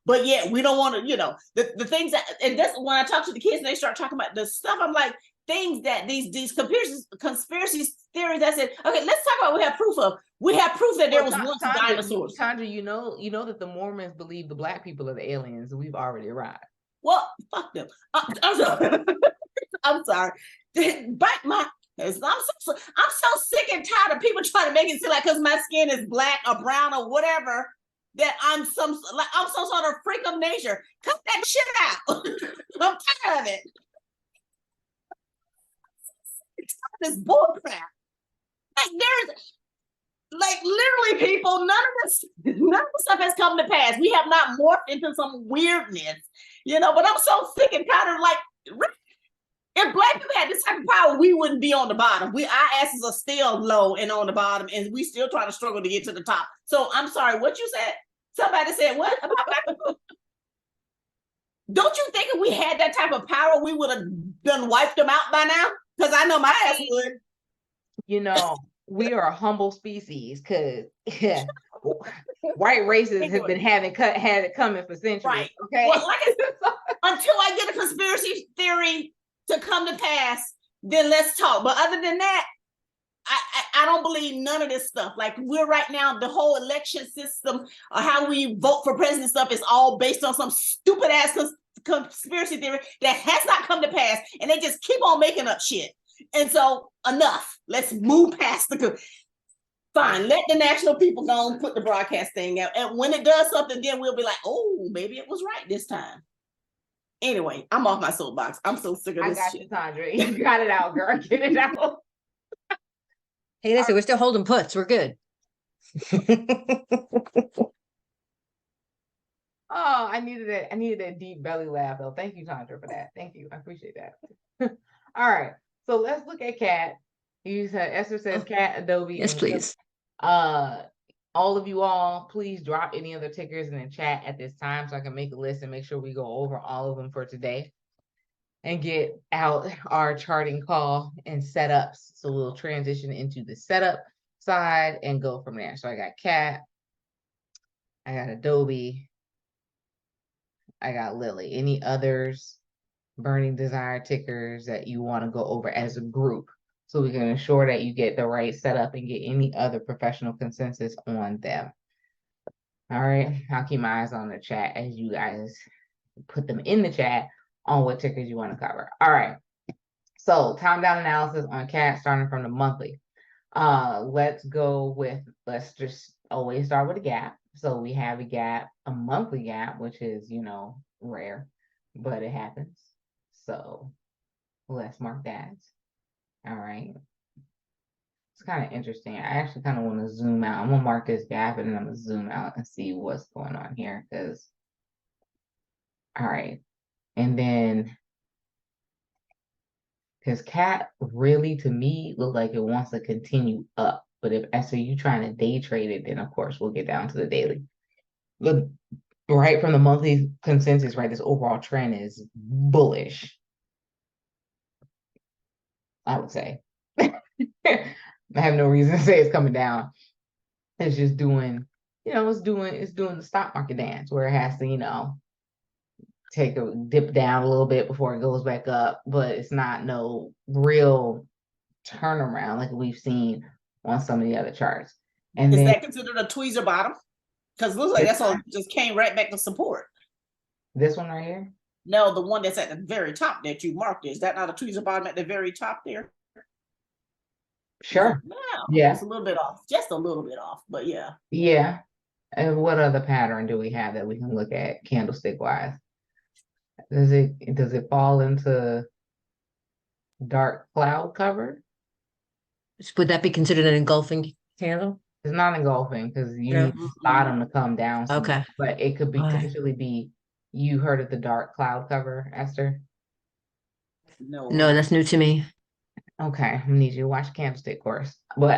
but we don't want to, the things that, and that's when I talk to the kids and they start talking about the stuff, I'm like, things that these conspiracy theories, I said, okay, let's talk about what we have proof of. We have proof that there was once dinosaurs. Tandra, you know that the Mormons believe the Black people are the aliens and we've already arrived. Well, fuck them. I'm sorry. I'm sorry. Bite my. I'm so sick and tired of people trying to make it seem like because my skin is black or brown or whatever that I'm some sort of freak of nature. Cut that shit out. I'm tired of it. This bullcrap. Like literally, people. None of this stuff has come to pass. We have not morphed into some weirdness, But I'm so sick and tired of if Black people had this type of power, we wouldn't be on the bottom. Our asses are still low and on the bottom, and we still trying to struggle to get to the top. So I'm sorry, what you said? Somebody said what about Black people? Don't you think if we had that type of power, we would have done wiped them out by now? Because I know my ass would. We are a humble species because white racists have Anyway. been had it coming for centuries. Right. Okay. Well, like I said, until I get a conspiracy theory to come to pass, then let's talk. But other than that, I don't believe none of this stuff. Like we're right now, the whole election system or how we vote for president stuff is all based on some stupid ass conspiracy theory that has not come to pass, and they just keep on making up shit. And so enough. Let's move past the. Fine, let the national people go and put the broadcast thing out. And when it does something, then we'll be like, oh, maybe it was right this time. Anyway, I'm off my soapbox. I'm so sick of this got shit. you, Sandra. You got it out, girl. Get it out. Hey, listen, we're still holding puts. We're good. Oh, I needed that deep belly laugh though. Thank you, Sandra, for that. Thank you. I appreciate that. All right. So let's look at Cat. You said Esther says Cat, Adobe. Yes, and please. All of you all, please drop any other tickers in the chat at this time so I can make a list and make sure we go over all of them for today and get out our charting call and setups. So we'll transition into the setup side and go from there. So I got Cat, I got Adobe, I got Lily. Any others burning desire tickers that you want to go over as a group? So we can ensure that you get the right setup and get any other professional consensus on them. All right, I'll keep my eyes on the chat as you guys put them in the chat on what tickers you want to cover. All right, so time down analysis on Cat starting from the monthly. Let's just always start with a gap. So we have a gap, a monthly gap, which is, rare, but it happens. So let's mark that. All right. It's kind of interesting. I actually kind of want to zoom out. I'm gonna mark this gap and then I'm gonna zoom out and see what's going on here. All right. And then, because Cat really, to me, look like it wants to continue up. But if Esther, you trying to day trade it, then of course we'll get down to the daily. Look, right from the monthly consensus, right? This overall trend is bullish, I would say. I have no reason to say it's coming down. It's just doing, it's doing the stock market dance where it has to, take a dip down a little bit before it goes back up, but it's not no real turnaround like we've seen on some of the other charts. And is then, that considered a tweezer bottom? Because it looks like that's all just came right back to support. This one right here? No, the one that's at the very top that you marked. Is that not a tweezer bottom at the very top there? Sure. No, yeah. It's a little bit off. Just a little bit off, but yeah. Yeah. And what other pattern do we have that we can look at candlestick wise? Does it fall into dark cloud cover? Would that be considered an engulfing candle? It's not engulfing because you No. need the bottom to come down. Okay. But it could potentially be, you heard of the dark cloud cover, Esther? No, that's new to me. Okay, I need you to watch Candlestick course. But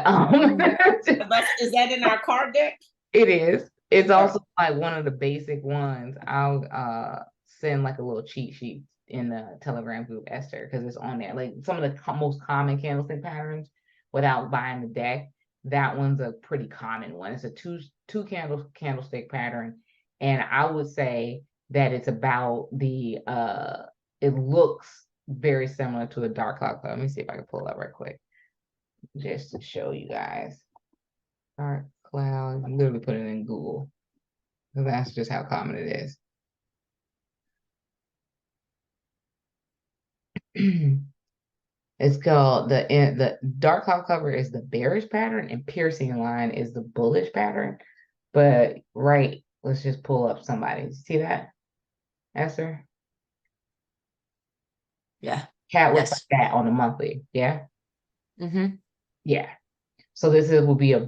is that in our card deck? It is. It's also like one of the basic ones. I'll send like a little cheat sheet in the Telegram group, Esther, because it's on there. Like some of the most common candlestick patterns without buying the deck. That one's a pretty common one. It's a two candlestick pattern, and I would say that it's about it looks very similar to a dark cloud. Let me see if I can pull it up right quick, just to show you guys. Dark cloud. I'm literally putting it in Google, because that's just how common it is. It's called the dark cloud cover is the bearish pattern, and piercing line is the bullish pattern. But let's just pull up somebody. See that, Esther? Yeah. Cat looks like that on the monthly. Yeah. Mm-hmm. Yeah. So this will be a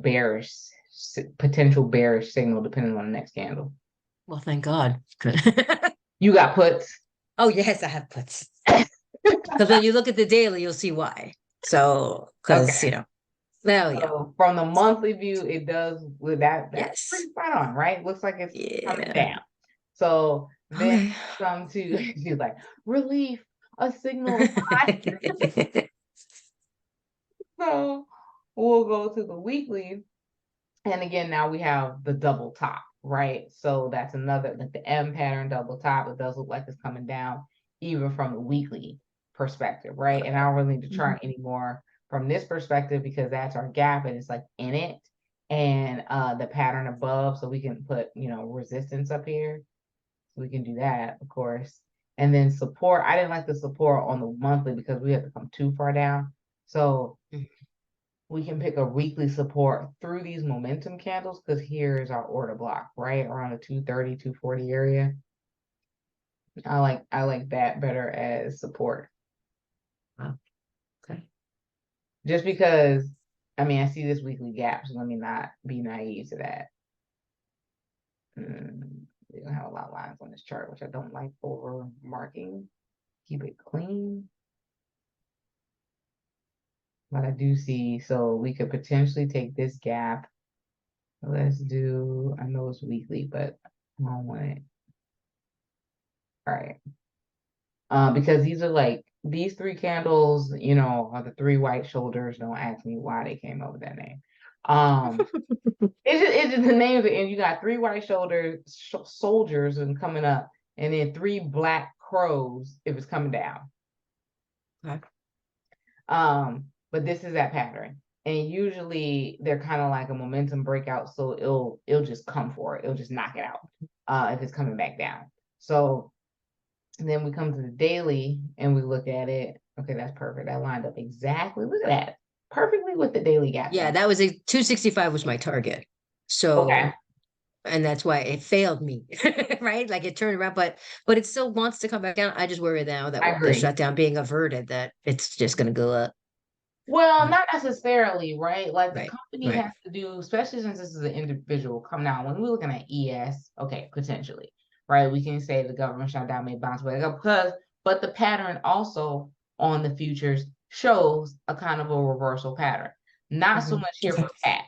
potential bearish signal depending on the next candle. Well, thank God. Good. You got puts? Oh yes, I have puts. Because when you look at the daily, you'll see why. So, because So from the monthly view, it does with that. That's yes. pretty spot on, right? Looks like it's coming down. So then come to she's like relief, a signal. So we'll go to the weekly, And again, now we have the double top, right? So that's another, like the M pattern double top. It does look like it's coming down even from the weekly perspective, right? And I don't really need to chart anymore from this perspective because that's our gap and it's like in it. And the pattern above, so we can put, you know, resistance up here. So we can do that, of course. And then support, I didn't like the support on the monthly because we have to come too far down. So we can pick a weekly support through these momentum candles because here is our order block, right? Around the 230, 240 area. I like that better as support. Wow. Okay. Just because, I mean, I see this weekly gap, so let me not be naive to that. We don't have a lot of lines on this chart, which I don't like over marking. Keep it clean. But I do see, so we could potentially take this gap. Let's do, I know it's weekly, but I don't want it. All right. Because these are like, these three candles, you know, are the three white shoulders. Don't ask me why they came up with that name. It's just the names, and you got three white shoulders, soldiers and coming up, and then three black crows if it's coming down. Okay. But this is that pattern. And usually they're kind of like a momentum breakout, so it'll just come for it. It'll just knock it out if it's coming back down. So then we come to the daily and we look at it. Okay, that's perfect. That lined up exactly. Look at that. Perfectly with the daily gap. Yeah, that was a 265 was my target. So okay. And that's why it failed me, right? Like it turned around, but it still wants to come back down. I just worry now that I with the agree. shutdown being averted, that it's just going to go up. Well, not necessarily, right? Like the Right, company right. has to do, especially since this is an individual come down. When we're looking at ES, okay, potentially, right? We can say the government shutdown may bounce back up but the pattern also on the futures shows a kind of a reversal pattern. Not so much here for CAT.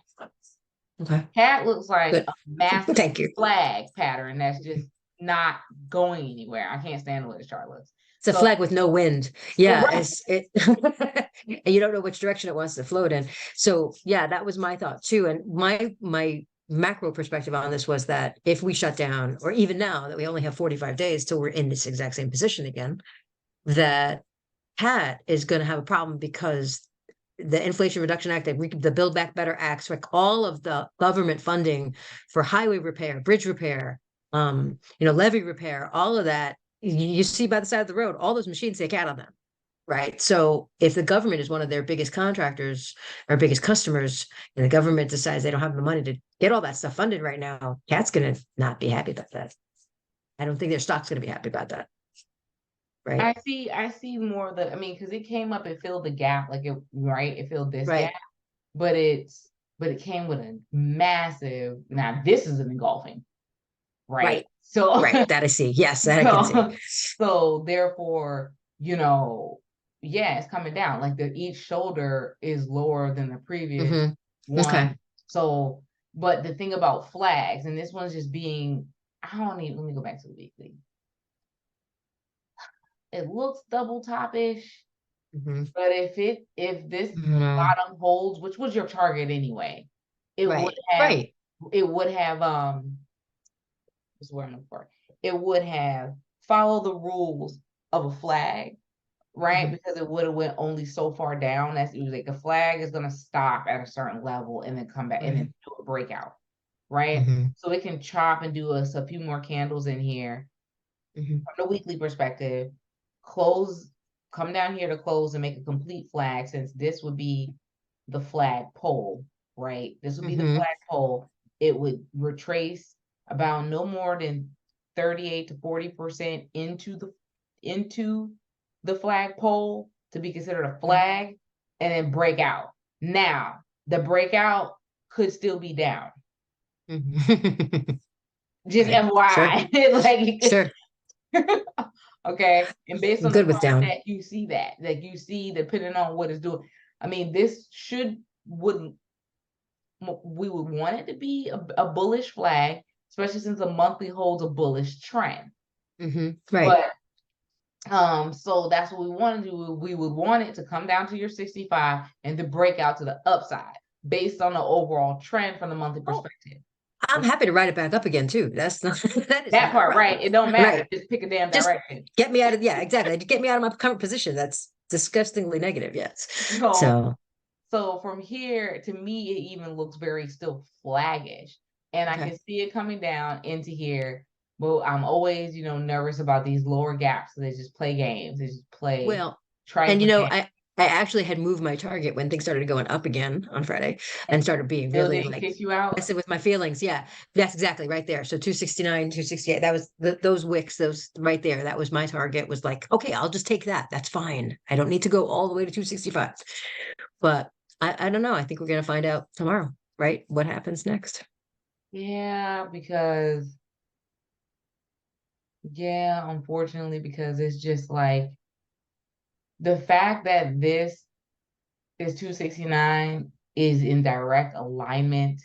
Okay. CAT looks like Good. a massive Thank you. flag pattern that's just not going anywhere. I can't stand the way this chart looks. It's a flag with no wind. Yeah, Right. and you don't know which direction it wants to float in. So yeah, that was my thought too. And my macro perspective on this was that if we shut down, or even now that we only have 45 days till we're in this exact same position again, that CAT is going to have a problem because the Inflation Reduction Act, the Build Back Better Acts, like all of the government funding for highway repair, bridge repair, levee repair, all of that, you see by the side of the road, all those machines say CAT on them, right? So if the government is one of their biggest contractors or biggest customers, and the government decides they don't have the money to get all that stuff funded right now, CAT's going to not be happy about that. I don't think their stock's going to be happy about that. Right. I see more of the, I mean, because it came up and filled the gap, like it, right? It filled this Right. gap, but it came with a massive, now this is an engulfing, right? So, Right. That I see. Yes, that I can see. So therefore, yeah, it's coming down. Like each shoulder is lower than the previous one. Okay. So, but the thing about flags, and this one's just being, let me go back to the weekly. It looks double top-ish, but if this bottom holds, which was your target anyway, it would have what's the word I'm looking for? It would have followed the rules of a flag, right? Because it would have went only so far down. That's usually like a flag is gonna stop at a certain level and then come back and then do a breakout, right? So it can chop and do us a few more candles in here from the weekly perspective, come down here to close and make a complete flag, since this would be the flag pole, right? This would be the flag pole. It would retrace about no more than 38 to 40% into the flag pole to be considered a flag, and then break out. Now, the breakout could still be down. Just FYI. Sure. Okay, and based on the down that, you see that, like you see, depending on what it's doing. I mean, this we would want it to be a bullish flag, especially since the monthly holds a bullish trend. Right. But so that's what we want to do. We would want it to come down to your 65 and to break out to the upside. based on the overall trend from the monthly perspective. I'm happy to write it back up again too. That's not that is That not a part, problem. right? It don't matter. Right. Just pick a damn Just direction. get me out of exactly. Get me out of my current position. That's disgustingly negative. Yes. So from here, to me, it even looks very still flaggish. And I can see it coming down into here. But I'm always, nervous about these lower gaps. So they just play games. They just play. Well, and I actually had moved my target when things started going up again on Friday and started being really like kick you out. messing with my feelings. Yeah, that's exactly right there. So 269, 268. That was those wicks, those right there. That was my target. Was like, okay, I'll just take that. That's fine. I don't need to go all the way to 265. But I don't know. I think we're gonna find out tomorrow, right? What happens next? Yeah, unfortunately, because it's just like the fact that this is 269 is in direct alignment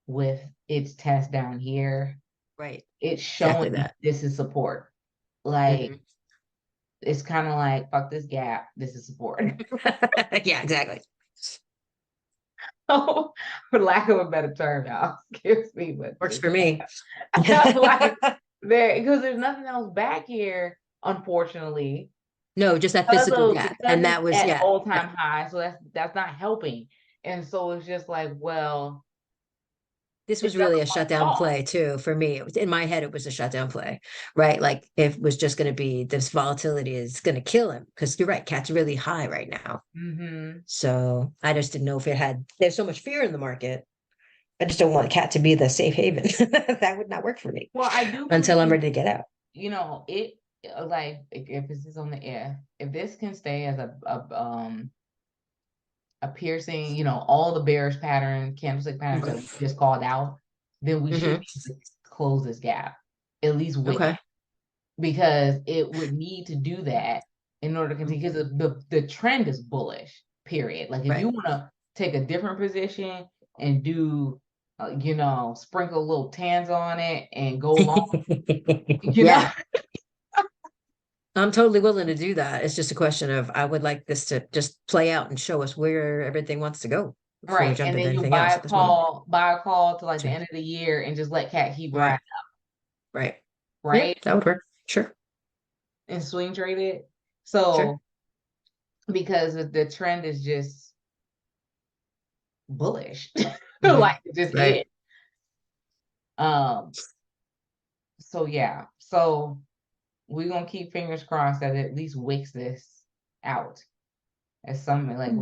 with its test down here. Right. It's showing exactly that this is support. Like it's kind of like fuck this gap. This is support. Yeah, exactly. So, for lack of a better term, y'all, excuse me, but Works for me. like because there's nothing else back here, unfortunately. No, just that physical gap, and that was at all-time high. So that's not helping, and so it's just like, well, this was really a shutdown play too for me. It was in my head. It was a shutdown play, right? Like if it was just going to be this volatility is going to kill him because you're right. Cat's really high right now. So I just didn't know if it had. There's so much fear in the market. I just don't want cat to be the safe haven. That would not work for me. Well, I do until I'm ready to get out. It like if this is on the air, if this can stay as a piercing, all the bearish pattern, candlestick patterns that we just called out, then we should close this gap, at least wick because it would need to do that in order to continue, because the trend is bullish, period. Like if you want to take a different position and do, sprinkle little tans on it and go along, know. I'm totally willing to do that. It's just a question of I would like this to just play out and show us where everything wants to go. Right. And then you buy a call to like the end of the year and just let cat keep riding up. Right. Right. Yeah, that would work. Sure. And swing trade it. So because the trend is just bullish. Like it just is. So yeah. So we're gonna keep fingers crossed that it at least wicks this out as something like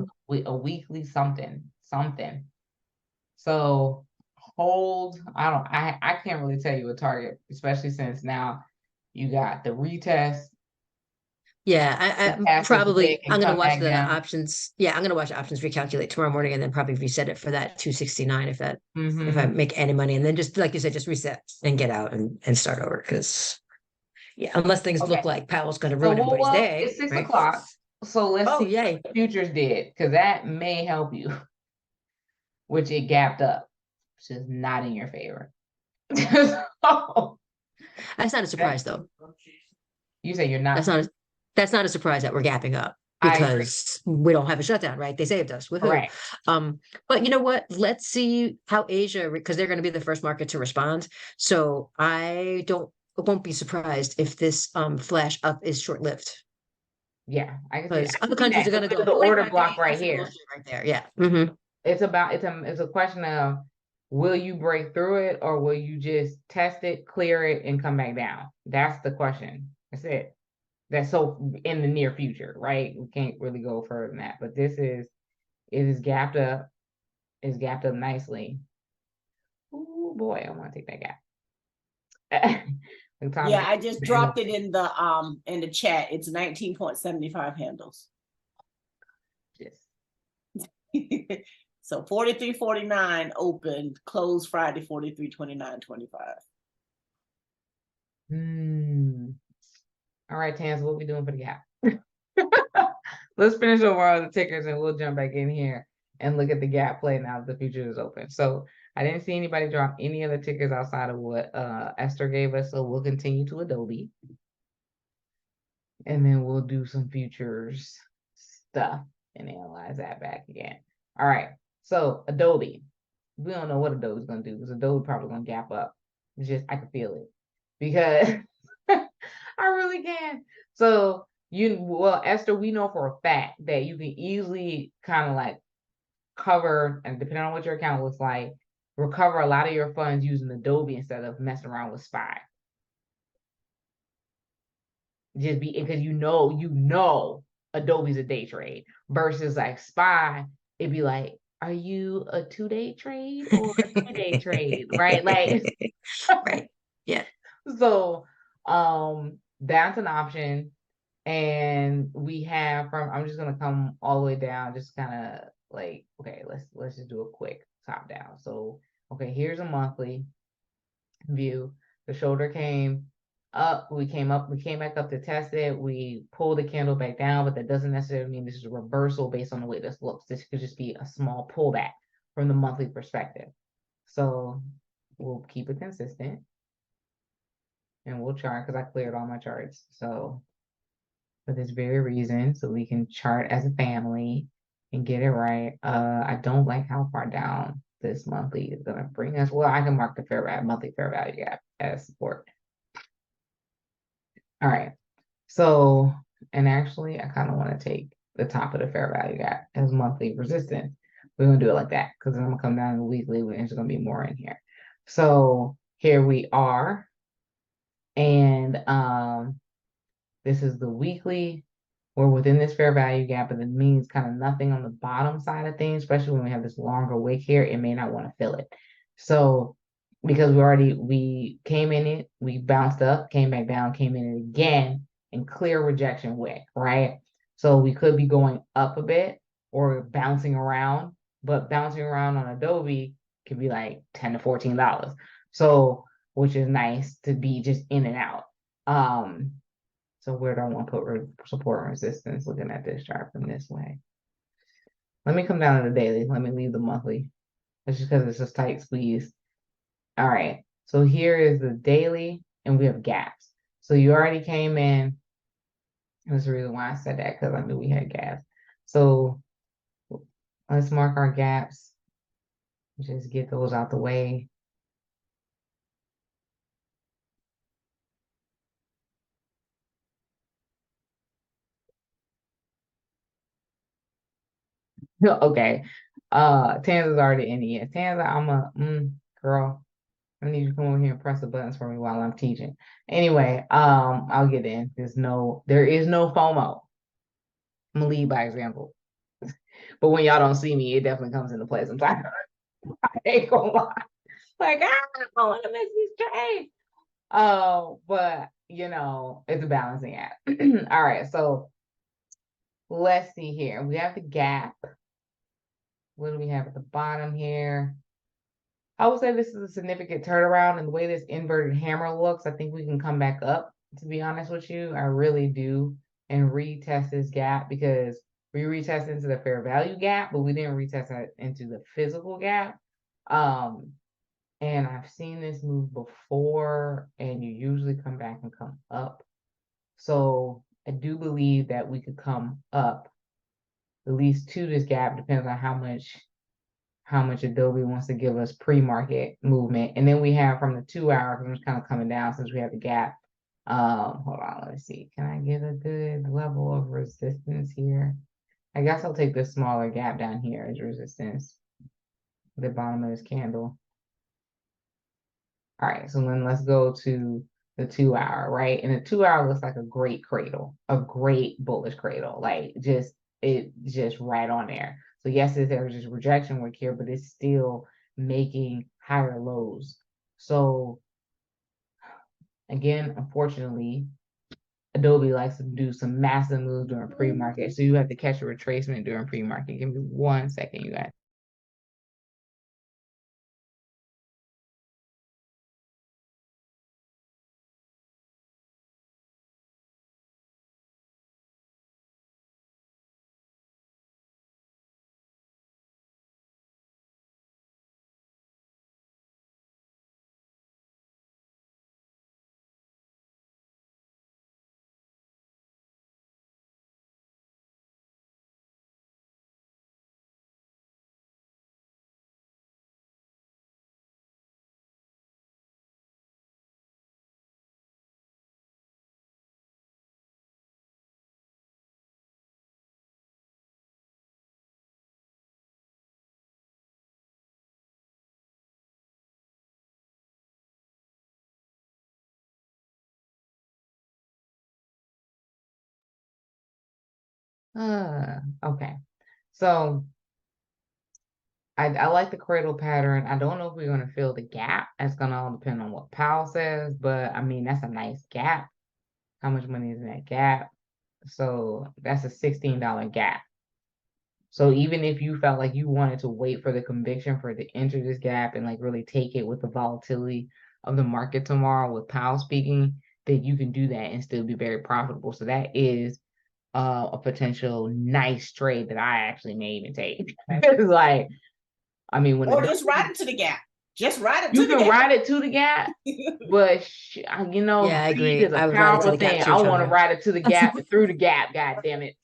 a weekly something. So hold. I can't really tell you a target, especially since now you got the retest. Yeah, I'm gonna watch the options. Yeah, I'm gonna watch options recalculate tomorrow morning and then probably reset it for that 269 if I make any money, and then just like you said, just reset and get out and start over because unless things look like Powell's gonna ruin everybody's day. It's 6 o'clock. So let's see what the futures did, because that may help you. Which it gapped up, which is not in your favor. That's not a surprise though. You say you're not. That's not a surprise that we're gapping up because we don't have a shutdown, right? They saved us. Woohoo. Right. But you know what? Let's see how Asia, because they're going to be the first market to respond. So I won't be surprised if this flash up is short-lived. Yeah, I can because other countries are going to go. The order block right here. Right there. Yeah. It's a question of will you break through it or will you just test it, clear it, and come back down? That's the question. That's it. That's so in the near future, right? We can't really go further than that. But it is gapped up. It's gapped up nicely. Oh boy, I want to take that gap. Yeah, I just dropped it in the chat. It's 19.75 handles. Yes. So 43.49 opened, closed Friday 43.29.25. All right, Tans, what we doing for the gap? Let's finish over all the tickers and we'll jump back in here and look at the gap play now that the future is open. So I didn't see anybody drop any other tickers outside of what Esther gave us. So we'll continue to Adobe. And then we'll do some futures stuff and analyze that back again. All right. So Adobe, we don't know what Adobe's gonna do because Adobe probably gonna gap up. It's just I can feel it because I really can. So well, Esther, we know for a fact that you can easily kind of like cover, and depending on what your account looks like, recover a lot of your funds using Adobe instead of messing around with Spy. Just be because Adobe's a day trade versus like Spy, it'd be like, are you a 2-day trade or a 3-day trade? Right? Like Right. Yeah. so that's an option. And we have I'm just gonna come all the way down, just kind of like, okay, let's just do a quick top down. So okay, here's a monthly view. The shoulder came up, we came back up to test it. We pulled the candle back down, but that doesn't necessarily mean this is a reversal based on the way this looks. This could just be a small pullback from the monthly perspective. So we'll keep it consistent and we'll chart because I cleared all my charts. So for this very reason, so we can chart as a family and get it right. I don't like how far down this monthly is gonna bring us. Well, I can mark the monthly fair value gap as support. All right. So, and actually, I kind of want to take the top of the fair value gap as monthly resistance. We're gonna do it like that because then I'm gonna come down to the weekly, and there's gonna be more in here. So here we are, and this is the weekly. We're within this fair value gap, and it means kind of nothing on the bottom side of things, especially when we have this longer wick here, it may not want to fill it. So because we came in it, we bounced up, came back down, came in it again, and clear rejection wick, right? So we could be going up a bit or bouncing around, but bouncing around on Adobe could be like $10 to $14. So which is nice to be just in and out. So where do I want to put support and resistance looking at this chart from this way? Let me come down to the daily. Let me leave the monthly. That's just because it's just tight squeeze. All right. So here is the daily and we have gaps. So you already came in. That's the reason why I said that, because I knew we had gaps. So let's mark our gaps. Just get those out the way. Okay. Tanza's already in here. Tanza, I'm a girl. I need you to come over here and press the buttons for me while I'm teaching. Anyway, I'll get in. There is no FOMO. I'm gonna lead by example. But when y'all don't see me, it definitely comes into play sometimes. I ain't gonna lie. Like, I don't want to miss this trade. But it's a balancing act. All right, so let's see here. We have the gap. What do we have at the bottom here? I would say this is a significant turnaround, and the way this inverted hammer looks, I think we can come back up, to be honest with you. I really do. And retest this gap because we retest into the fair value gap, but we didn't retest that into the physical gap. And I've seen this move before, and you usually come back and come up. So I do believe that we could come up at least to this gap, depends on how much Adobe wants to give us pre-market movement. And then we have from the 2 hour, I'm just kind of coming down since we have the gap. Hold on, let me see. Can I get a good level of resistance here? I guess I'll take this smaller gap down here as resistance. The bottom of this candle. All right, so then let's go to the 2 hour, right? And the 2 hour looks like a great cradle, a great bullish cradle, like just right on there. So yes, there's just rejection work here, but it's still making higher lows. So again, unfortunately, Adobe likes to do some massive moves during pre-market. So you have to catch a retracement during pre-market. Give me 1 second, you guys. Okay. So I like the cradle pattern. I don't know if we're going to fill the gap. That's going to all depend on what Powell says, but I mean, that's a nice gap. How much money is in that gap? So that's a $16 gap. So even if you felt like you wanted to wait for the conviction for it to enter this gap and like really take it with the volatility of the market tomorrow with Powell speaking, then you can do that and still be very profitable. So that is a potential nice trade that I actually may even take. It's like, I mean, when Or just ride it to the gap. Just ride it to you the can gap. ride it to the gap, but you know, Yeah, I greed agree. is a I would ride it to powerful the gap thing. too, I want to Chandra. ride it to the gap and through the gap. God damn it!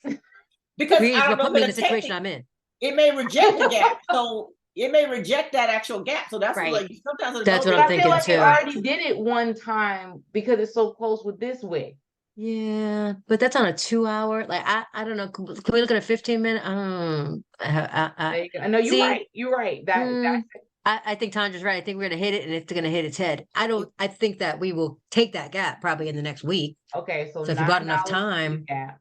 Because Greed is I don't what know put if me in the it'll take situation it. I'm in. It may reject the gap. So it may reject that actual gap. So that's Right. like sometimes it'll That's go what there. I'm But I feel thinking like it too. already did it one time because it's so close with this way. Yeah, but that's on a 2 hour. Like I don't know. Can we look at a 15 minute? There you go. No, you're See, right. You're right. mm, I think Tandra's right. I think we're gonna hit it, and it's gonna hit its head. I think that we will take that gap probably in the next week. okay. So So if you bought enough $9 to the time, gap.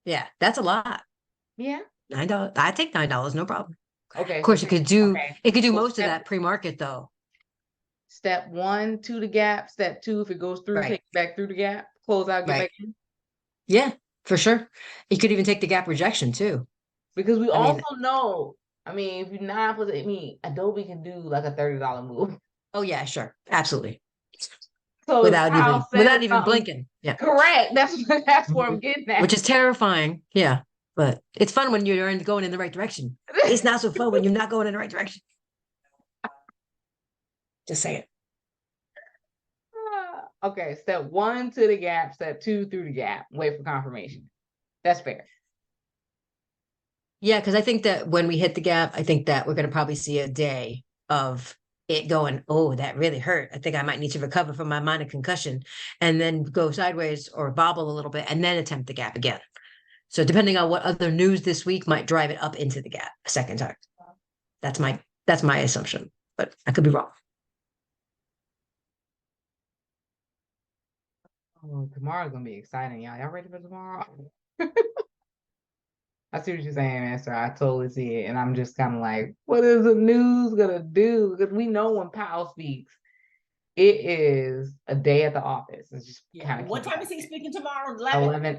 yeah, that's a lot. Yeah. $9. I take $9, no problem. Of Okay. So course, okay. it could do So most of that pre-market though. step one to the gap. Step two, if it goes through, take Right, it back through the gap. Close out, get right. back in. Yeah, for sure. You could even take the gap rejection too. Because we I mean, also know, I mean, if you're not, I mean, Adobe can do like a $30 move. oh yeah, sure, absolutely. So if Powell says Without even something, blinking. Yeah. correct. That's what I'm Mhm. getting at. Which is terrifying. Yeah. But it's fun when you're going in the right direction. It's not so fun when you're not going in the right direction. Just say it. Okay, step one to the gap, step two through the gap. Wait for confirmation. That's fair. Yeah, because I think that when we hit the gap, I think that we're going to probably see a day of it going, oh, that really hurt. I think I might need to recover from my minor concussion and then go sideways or bobble a little bit and then attempt the gap again. So depending on what other news this week might drive it up into the gap a second time. That's my assumption, but I could be wrong. Oh, tomorrow's gonna be exciting, y'all. Y'all ready for tomorrow? I see what you're saying, Esther. I totally see it. And I'm just kind of like, what is the news gonna do? Because we know when Powell speaks, it is a day at the office. It's just kind of What time is he speaking tomorrow?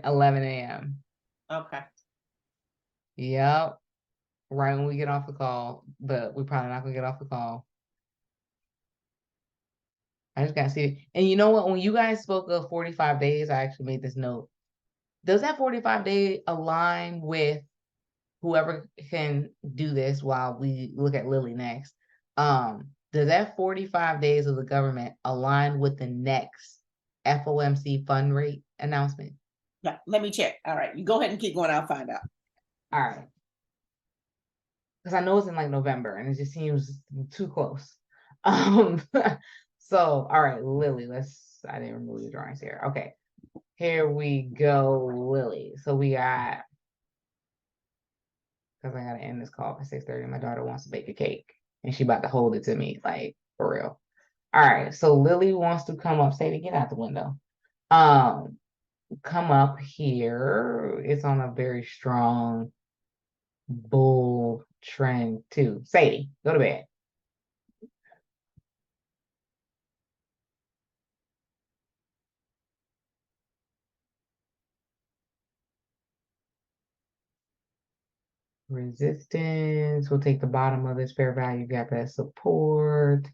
11 a.m. Okay. Yep. Right when we get off the call, but we're probably not gonna get off the call. I just gotta see it. And you know what? When you guys spoke of 45 days, I actually made this note. Does that 45-day align with whoever can do this while we look at Lily next? Does that 45 days of the government align with the next FOMC fund rate announcement? Yeah, let me check. All right, you go ahead and keep going. I'll find out. All right. Because I know it's in like November and it just seems too close. So, all right, Lily, I didn't remove the drawings here. Okay, here we go, Lily. So we got, because I gotta end this call by 6:30. My daughter wants to bake a cake and she about to hold it to me, like for real. All right, so Lily wants to come up, Sadie, get out the window. Come up here. It's on a very strong bull trend too. Sadie, go to bed. Resistance. We'll take the bottom of this fair value gap as support.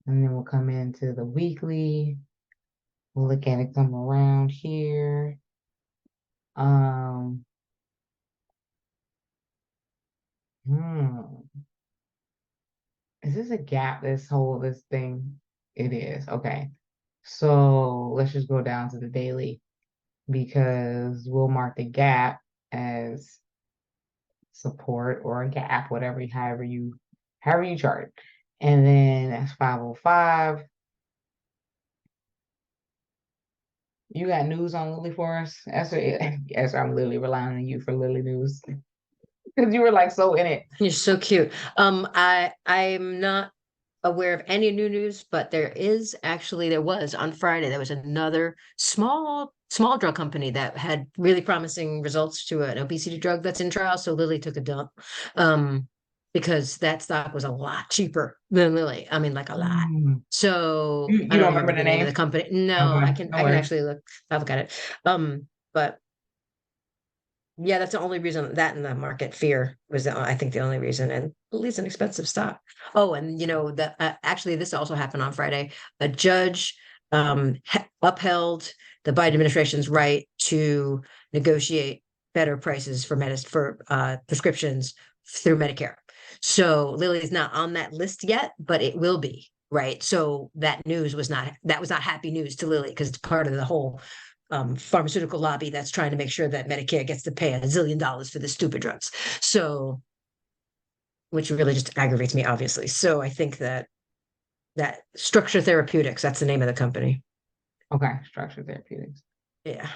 And then we'll come into the weekly. We'll look at it come around here. Um, Is this a gap, this thing? It is. Okay. So let's just go down to the daily because we'll mark the gap as support or a gap, however you chart it. And then that's 505. You got news on Lily for us? Esther, I'm literally relying on you for Lily news. Because you were like so in it. You're so cute. I'm not aware of any new news, but there was on Friday, there was another small small drug company that had really promising results to an obesity drug that's in trial. So Lilly took a dump. Because that stock was a lot cheaper than Lilly. I mean, like a lot. So You I don't don't remember remember the the name of name? the company. No, Okay, I no can worries. actually look. I'll look at it. But yeah, that's the only reason that in the market fear was I think the only reason, and Lilly's an expensive stock. Oh, and that actually this also happened on Friday. A judge upheld the Biden administration's right to negotiate better prices for prescriptions through Medicare. So Lilly's not on that list yet, but it will be, right? So that was not happy news to Lilly because it's part of the whole pharmaceutical lobby that's trying to make sure that Medicare gets to pay $1 zillion for the stupid drugs. So, which really just aggravates me, obviously. So I think that Structure Therapeutics, that's the name of the company. Okay, Structure Therapeutics. Yeah.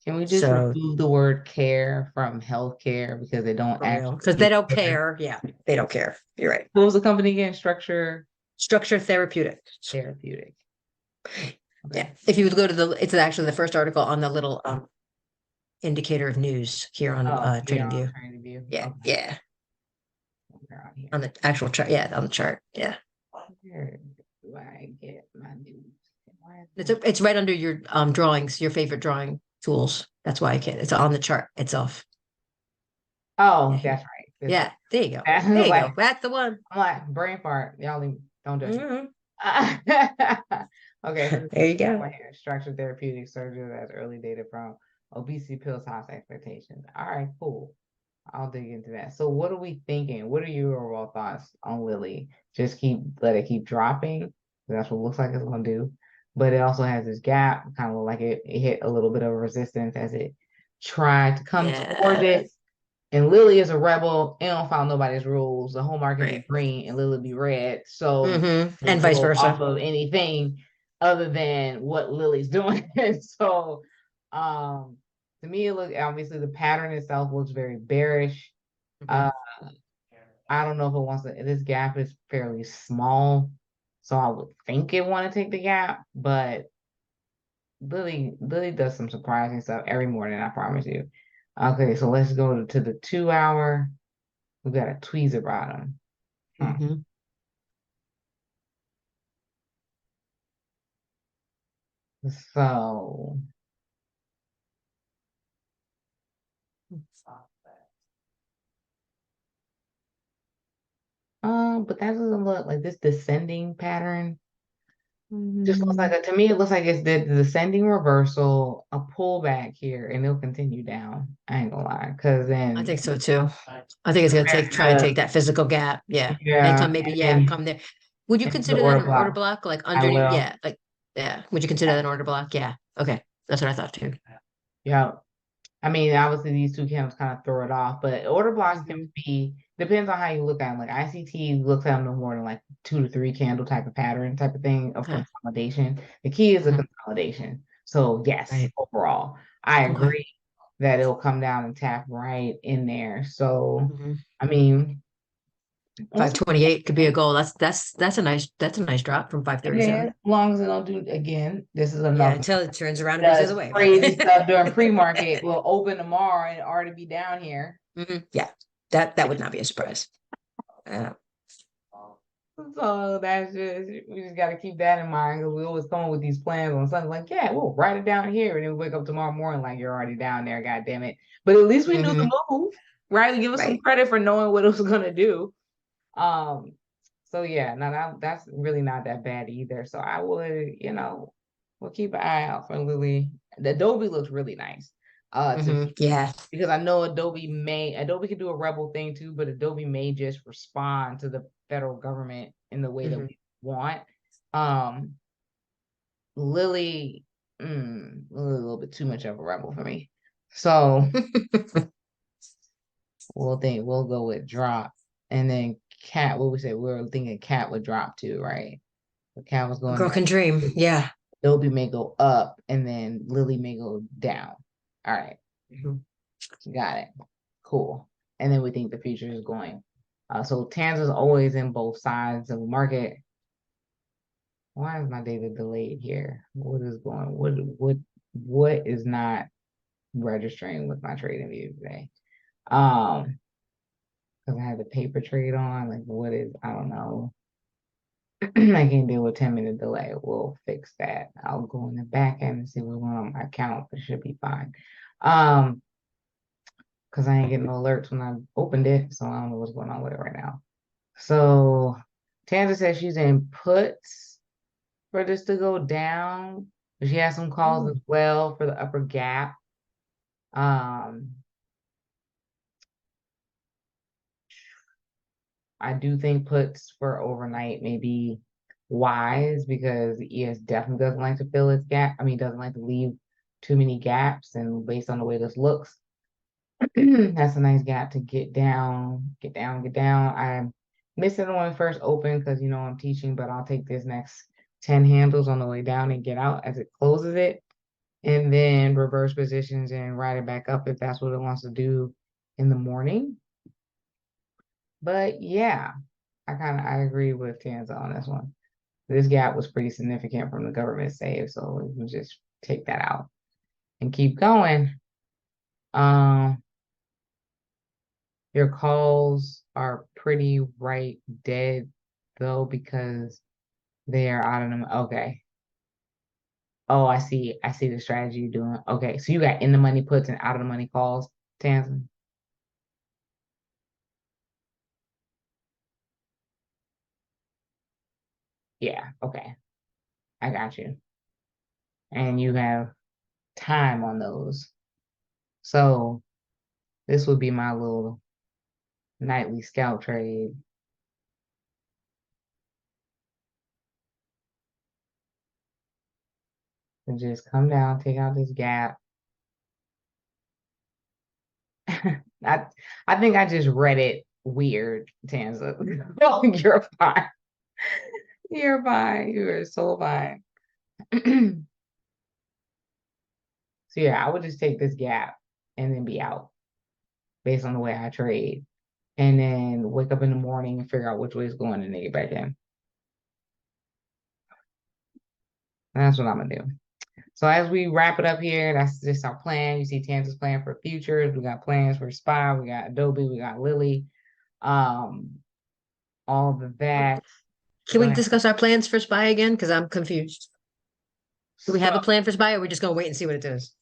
Can we just remove the word care from healthcare because they don't actually because they don't care. Yeah, they don't care. You're right. What was the company again? Structure Therapeutics. Therapeutic. Okay. Yeah. If you would go to it's actually the first article on the little indicator of news here on TradingView. TradingView. Yeah. Okay. Yeah. On the actual chart. Yeah, on the chart. Yeah. Where do I get my news? It's right under your drawings, your favorite drawing tools. That's why I can't. It's on the chart itself. Oh, that's right. Yeah, there you go. There you go. That's the one. I'm like brain fart. Y'all don't judge me. Okay, so there you go. Structured Therapeutic surgery as early data from obesity pills, house expectations. All right, cool. I'll dig into that. So what are we thinking? What are your overall thoughts on Lilly? Just let it keep dropping. That's what it looks like it's gonna do. But it also has this gap, kind of like it hit a little bit of resistance as it tried to come toward it. And Lilly is a rebel. It don't follow nobody's rules. The whole market be green and Lilly be red. So and vice versa. Off of anything other than what Lily's doing. So to me, it looks obviously the pattern itself looks very bearish. I don't know if it wants to. This gap is fairly small, so I would think it want to take the gap, but Lily does some surprising stuff every morning. I promise you. Okay, so let's go to the 2 hour. We got a tweezer bottom. So but that doesn't look like this descending pattern. Just looks like to me, it looks like it's the descending reversal, a pullback here, and it'll continue down. I ain't gonna lie, because then I think so too. I think it's gonna try and take that physical gap. Yeah. Yeah. And come there. Would you consider that an order block? Like underneath? Yeah. Would you consider that an order block? Yeah. Okay. That's what I thought too. Yeah. I mean, obviously these two candles kind of throw it off, but order blocks can be, depends on how you look at them. Like ICT looks at them no more than like 2 to 3 candle type of pattern type of thing of consolidation. The key is a consolidation. So yes, overall, I agree that it'll come down and tap right in there. So I mean, 528 could be a goal. That's a nice drop from 537. as long as it don't do again, this is enough. Yeah, until it turns around and goes the other way. Crazy stuff during pre-market will open tomorrow and already be down here. Yeah, that would not be a surprise. So that's we just got to keep that in mind because we always come up with these plans on something like, yeah, we'll write it down here, and then we wake up tomorrow morning like you're already down there. God damn it! But at least we knew the move, right? Give us some credit for knowing what it was gonna do. So yeah, now that's really not that bad either. So I would, we'll keep an eye out for Lilly. The Adobe looks really nice. Because I know Adobe could do a rebel thing too, but Adobe may just respond to the federal government in the way that we want. Lilly, a little bit too much of a rebel for me. So we'll go with drop, and then Cat. What we say? We were thinking Cat would drop too, right? But Cat was going. Girl can dream. Yeah. Adobe may go up, and then Lilly may go down. All right. Got it. Cool. And then we think the future is going. So Tanza's always in both sides of the market. Why is my data delayed here? What is going? What what is not registering with my trading view today. Because I had the paper trade on, like what is, I don't know. I can't deal with 10-minute delay. We'll fix that. I'll go in the back end and see what's going on my account, but it should be fine. Because I ain't getting no alerts when I opened it, so I don't know what's going on with it right now. So Tanja says she's in puts for this to go down, but she has some calls as well for the upper gap. I do think puts for overnight may be wise because the ES definitely doesn't like to fill its gap. I mean, doesn't like to leave too many gaps. And based on the way this looks, that's a nice gap to get down, get down, get down. I'm missing when it first opened because, you know, I'm teaching, but I'll take this next 10 handles on the way down and get out as it closes it. And then reverse positions and ride it back up if that's what it wants to do in the morning. But yeah, I agree with Tanza on this one. This gap was pretty significant from the government save, so we can just take that out and keep going. Your calls are pretty right dead though because they are out of them. Okay. Oh, I see. I see the strategy you're doing. Okay, so you got in the money puts and out of the money calls, Tanza. Yeah, okay. I got you. And you have time on those. So this would be my little nightly scalp trade. And just come down, take out this gap. I think I just read it weird, Tanza. Oh, you're fine. You're fine. You are so fine. So yeah, I would just take this gap and then be out based on the way I trade. And then wake up in the morning and figure out which way it's going and then get back in. And that's what I'm gonna do. So as we wrap it up here, that's just our plan. You see Tanza's plan for futures. We got plans for SPY. We got Adobe. We got Lily. All of that. Can we discuss our plans for SPY again? Because I'm confused. Do we have a So, plan for SPY, or are we just gonna wait and see what it does?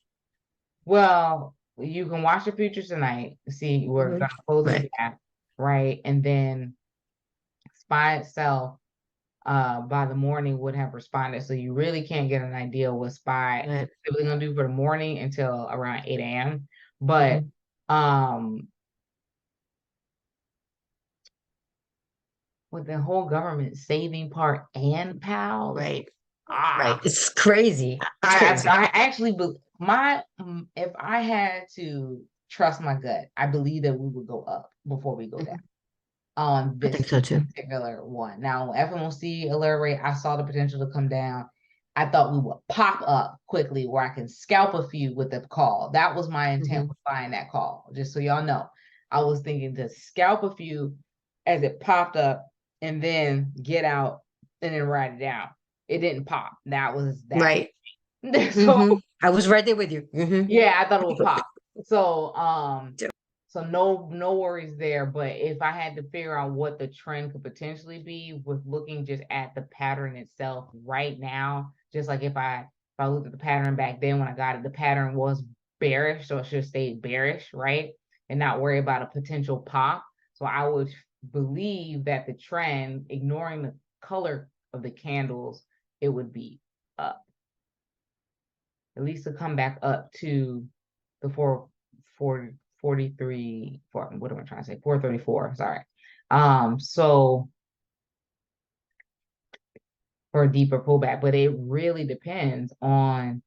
well, you can watch the futures tonight. See, we're Mhm. gonna close Right. the gap, right? And then SPY itself, by the morning would have responded. So you really can't get an idea what SPY Right. is really gonna do for the morning until around 8 a.m. But with the whole government saving part and PALs, Right. ah, Right. It's crazy. It's I crazy. actually if I had to trust my gut, I believe that we would go up before we go down on I think this so too. particular one. Now, FOMC alert rate, I saw the potential to come down. I thought we would pop up quickly where I can scalp a few with the call. That was my intent with buying that call, just so y'all know. I was thinking to scalp a few as it popped up and then get out and then write it down. It didn't pop. That was that. Right. So I was right there with you. yeah, I thought it would pop. So Yeah. so no worries there. But if I had to figure out what the trend could potentially be with looking just at the pattern itself right now, just like if I looked at the pattern back then when I got it, the pattern was bearish, so it should stay bearish, right? And not worry about a potential pop. So I would believe that the trend, ignoring the color of the candles, it would be up. At least to come back up to the 443, what am I trying to say? 434, sorry. So for a deeper pullback, but it really depends on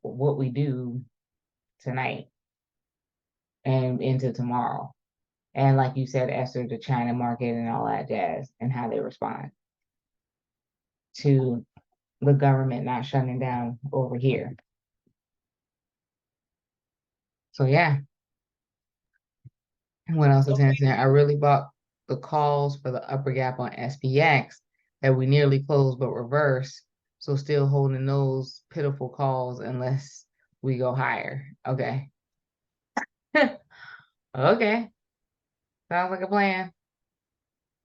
what we do tonight and into tomorrow. And like you said, Esther, the China market and all that jazz and how they respond to the government not shutting down over here. So yeah. What else is in there? I really bought the calls for the upper gap on SPX that we nearly closed but reversed. So still holding those pitiful calls unless we go higher. Okay. Okay. Sounds like a plan.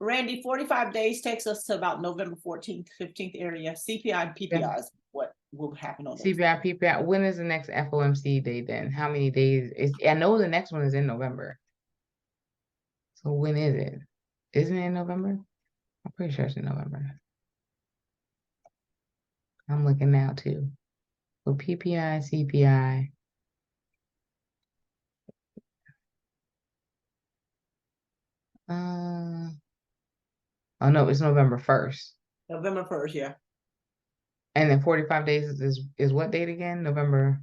Randy, 45 days takes us to about November 14th, 15th area. CPI and PPI is what will happen on those. CPI, PPI. When is the next FOMC date then? How many days? I know the next one is in November. So when is it? Isn't it in November? I'm pretty sure it's in November. I'm looking now too. So PPI, CPI. Oh no, it's November 1st. November 1st, yeah. And then 45 days is what date again? November.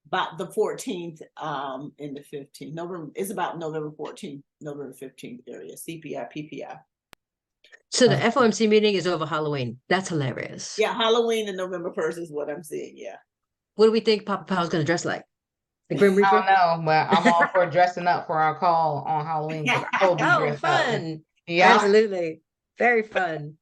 About the 14th, and the 15th. November, it's about November 14th, November 15th area. CPI, PPI. So the FOMC meeting is over Halloween. That's hilarious. Yeah, Halloween and November 1st is what I'm seeing. Yeah. What do we think Papa Powell's gonna dress like? The Grim Reaper? I don't know, but I'm all for dressing up for our call on Halloween. I will be Oh, dressed up. fun. Yeah. Absolutely. Very fun.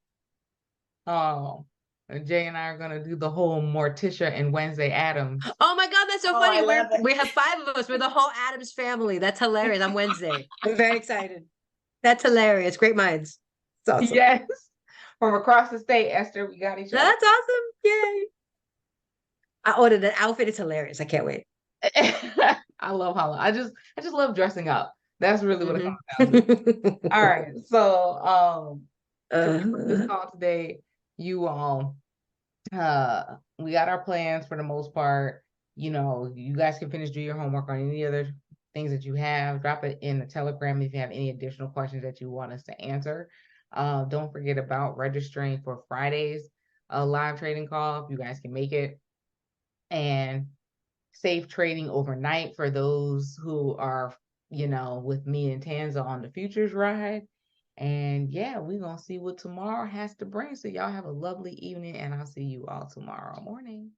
Oh, and Jay and I are gonna do the whole Morticia and Wednesday Addams. Oh my God, that's so Oh, funny. I love it. We have 5 of us. We're the whole Adams family. That's hilarious. On Wednesday. I'm very excited. That's hilarious. Great minds. That's awesome. Yes. From across the state, Esther, we got each other. That's awesome. Yay. I ordered an outfit. It's hilarious. I can't wait. I love Halloween. I just love dressing up. That's really what it comes down to. All right. So this call today, you all we got our plans for the most part. You know, you guys can do your homework on any other things that you have. Drop it in the Telegram if you have any additional questions that you want us to answer. Don't forget about registering for Friday's live trading call if you guys can make it. And safe trading overnight for those who are, with me and Tanza on the futures ride. And yeah, we're going to see what tomorrow has to bring. So y'all have a lovely evening, and I'll see you all tomorrow morning.